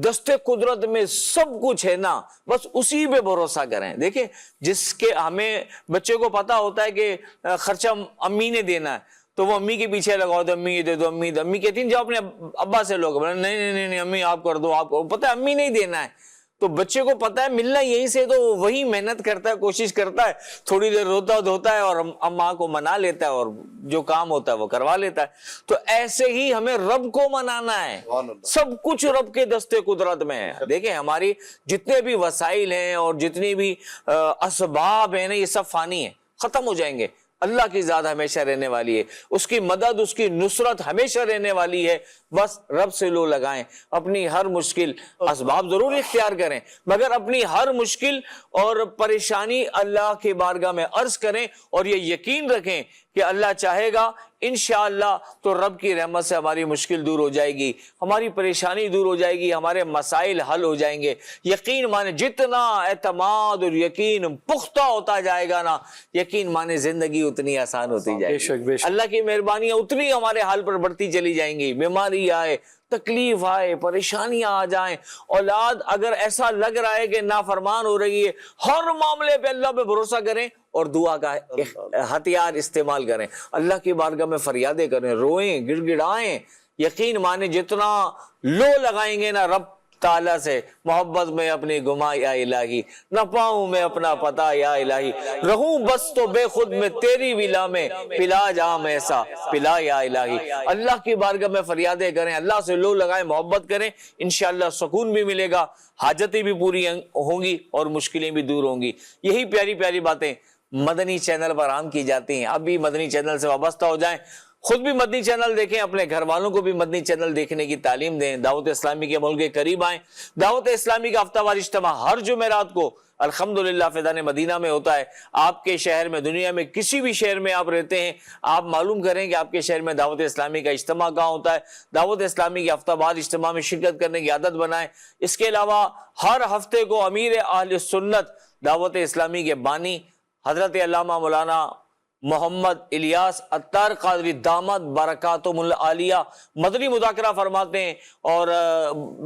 دستے قدرت میں سب کچھ ہے نا, بس اسی پہ بھروسہ کریں. دیکھیں, جس کے ہمیں بچے کو پتا ہوتا ہے کہ خرچہ امی نے دینا ہے, تو وہ امی کے پیچھے لگاؤ, تو امی دے دو, امی کہتی ہیں جاؤ اپنے ابا سے لوگ, نہیں امی آپ کر دو, آپ کو پتا ہے امی نہیں دینا ہے. تو بچے کو پتا ہے ملنا یہیں سے, تو وہی محنت کرتا ہے, کوشش کرتا ہے, تھوڑی دیر روتا دھوتا ہے اور اماں کو منا لیتا ہے, اور جو کام ہوتا ہے وہ کروا لیتا ہے. تو ایسے ہی ہمیں رب کو منانا ہے, سب کچھ رب کے دستے قدرت میں ہے. دیکھیں, ہماری جتنے بھی وسائل ہیں اور جتنی بھی اسباب ہیں نا, یہ سب فانی ہیں, ختم ہو جائیں گے. اللہ کی ذات ہمیشہ رہنے والی ہے, اس کی مدد, اس کی نصرت ہمیشہ رہنے والی ہے. بس رب سے لو لگائیں, اپنی ہر مشکل, اسباب ضرور اختیار کریں, مگر اپنی ہر مشکل اور پریشانی اللہ کی بارگاہ میں عرض کریں, اور یہ یقین رکھیں کہ اللہ چاہے گا انشاءاللہ تو رب کی رحمت سے ہماری مشکل دور ہو جائے گی, ہماری پریشانی دور ہو جائے گی, ہمارے مسائل حل ہو جائیں گے. یقین مانے جتنا اعتماد اور یقین پختہ ہوتا جائے گا نا, یقین مانے زندگی اتنی آسان ہوتی جائے گی. اللہ کی مہربانیاں اتنی ہمارے حال پر بڑھتی چلی جائیں گی. بیماری آئے, تکلیف آئے, پریشانیاں آ جائیں, اولاد اگر ایسا لگ رہا ہے کہ نافرمان ہو رہی ہے, ہر معاملے پہ اللہ پہ بھروسہ کریں اور دعا کا ہتھیار استعمال کریں, اللہ کی بارگاہ میں فریادیں کریں, روئیں, گڑ گڑائیں. یقین مانے جتنا لو لگائیں گے نا رب تعالیٰ سے, محبت میں اپنی گما یا الہی, نہ پاؤں میں اپنا پتا یا الہی, رہوں بس تو بے خود میں تیری ولا میں, پلا جام ایسا پلا یا الہی. اللہ کی بارگاہ میں فریادیں کریں, اللہ سے لو لگائیں, محبت کریں, انشاءاللہ سکون بھی ملے گا, حاجتیں بھی پوری ہوں گی اور مشکلیں بھی دور ہوں گی. یہی پیاری پیاری باتیں مدنی چینل پر عام کی جاتی ہیں. اب بھی مدنی چینل سے وابستہ ہو جائیں, خود بھی مدنی چینل دیکھیں, اپنے گھر والوں کو بھی مدنی چینل دیکھنے کی تعلیم دیں. دعوت اسلامی کے ملک کے قریب آئیں. دعوت اسلامی کا ہفتہ وار اجتماع ہر جمعرات کو الحمدللہ فیضان مدینہ میں ہوتا ہے. آپ کے شہر میں, دنیا میں کسی بھی شہر میں آپ رہتے ہیں, آپ معلوم کریں کہ آپ کے شہر میں دعوت اسلامی کا اجتماع کہاں ہوتا ہے. دعوت اسلامی کے ہفتہ وار اجتماع میں شرکت کرنے کی عادت بنائیں. اس کے علاوہ ہر ہفتے کو امیر اہل سنت دعوت اسلامی کے بانی حضرت علامہ مولانا محمد الیاس عطار قادری دامت برکاتہم العالیہ مدنی مذاکرہ فرماتے ہیں, اور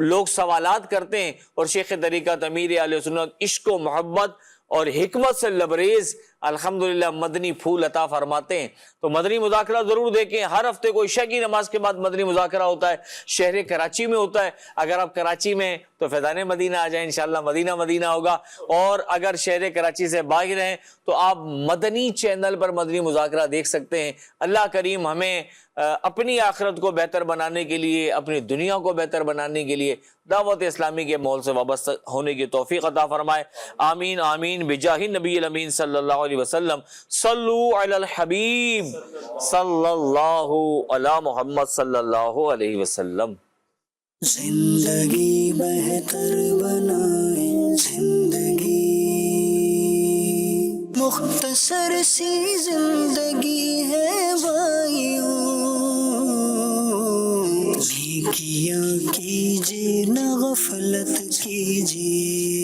لوگ سوالات کرتے ہیں, اور شیخ طریقت امیر اہل سنت عشق و محبت اور حکمت سے لبریز الحمدللہ مدنی پھول عطا فرماتے ہیں. تو مدنی مذاکرہ ضرور دیکھیں. ہر ہفتے کو عشاء کی نماز کے بعد مدنی مذاکرہ ہوتا ہے, شہر کراچی میں ہوتا ہے. اگر آپ کراچی میں ہیں تو فیضان مدینہ آ جائیں, انشاءاللہ مدینہ مدینہ ہوگا. اور اگر شہر کراچی سے باہر ہیں تو آپ مدنی چینل پر مدنی مذاکرہ دیکھ سکتے ہیں. اللہ کریم ہمیں اپنی آخرت کو بہتر بنانے کے لیے, اپنی دنیا کو بہتر بنانے کے لیے دعوت اسلامی کے ماحول سے وابستہ ہونے کی توفیق عطا فرمائے. آمین آمین بجاہ نبی الامین صلی اللہ علیہ وسلم. صلو علی الحبیب صلی اللہ علی محمد صلی اللہ علیہ وسلم. زندگی بہتر بنائیں زندگی مختصر سی زندگی ہے بھائیوں، نیکیاں کیجیے نہ غفلت کیجیے،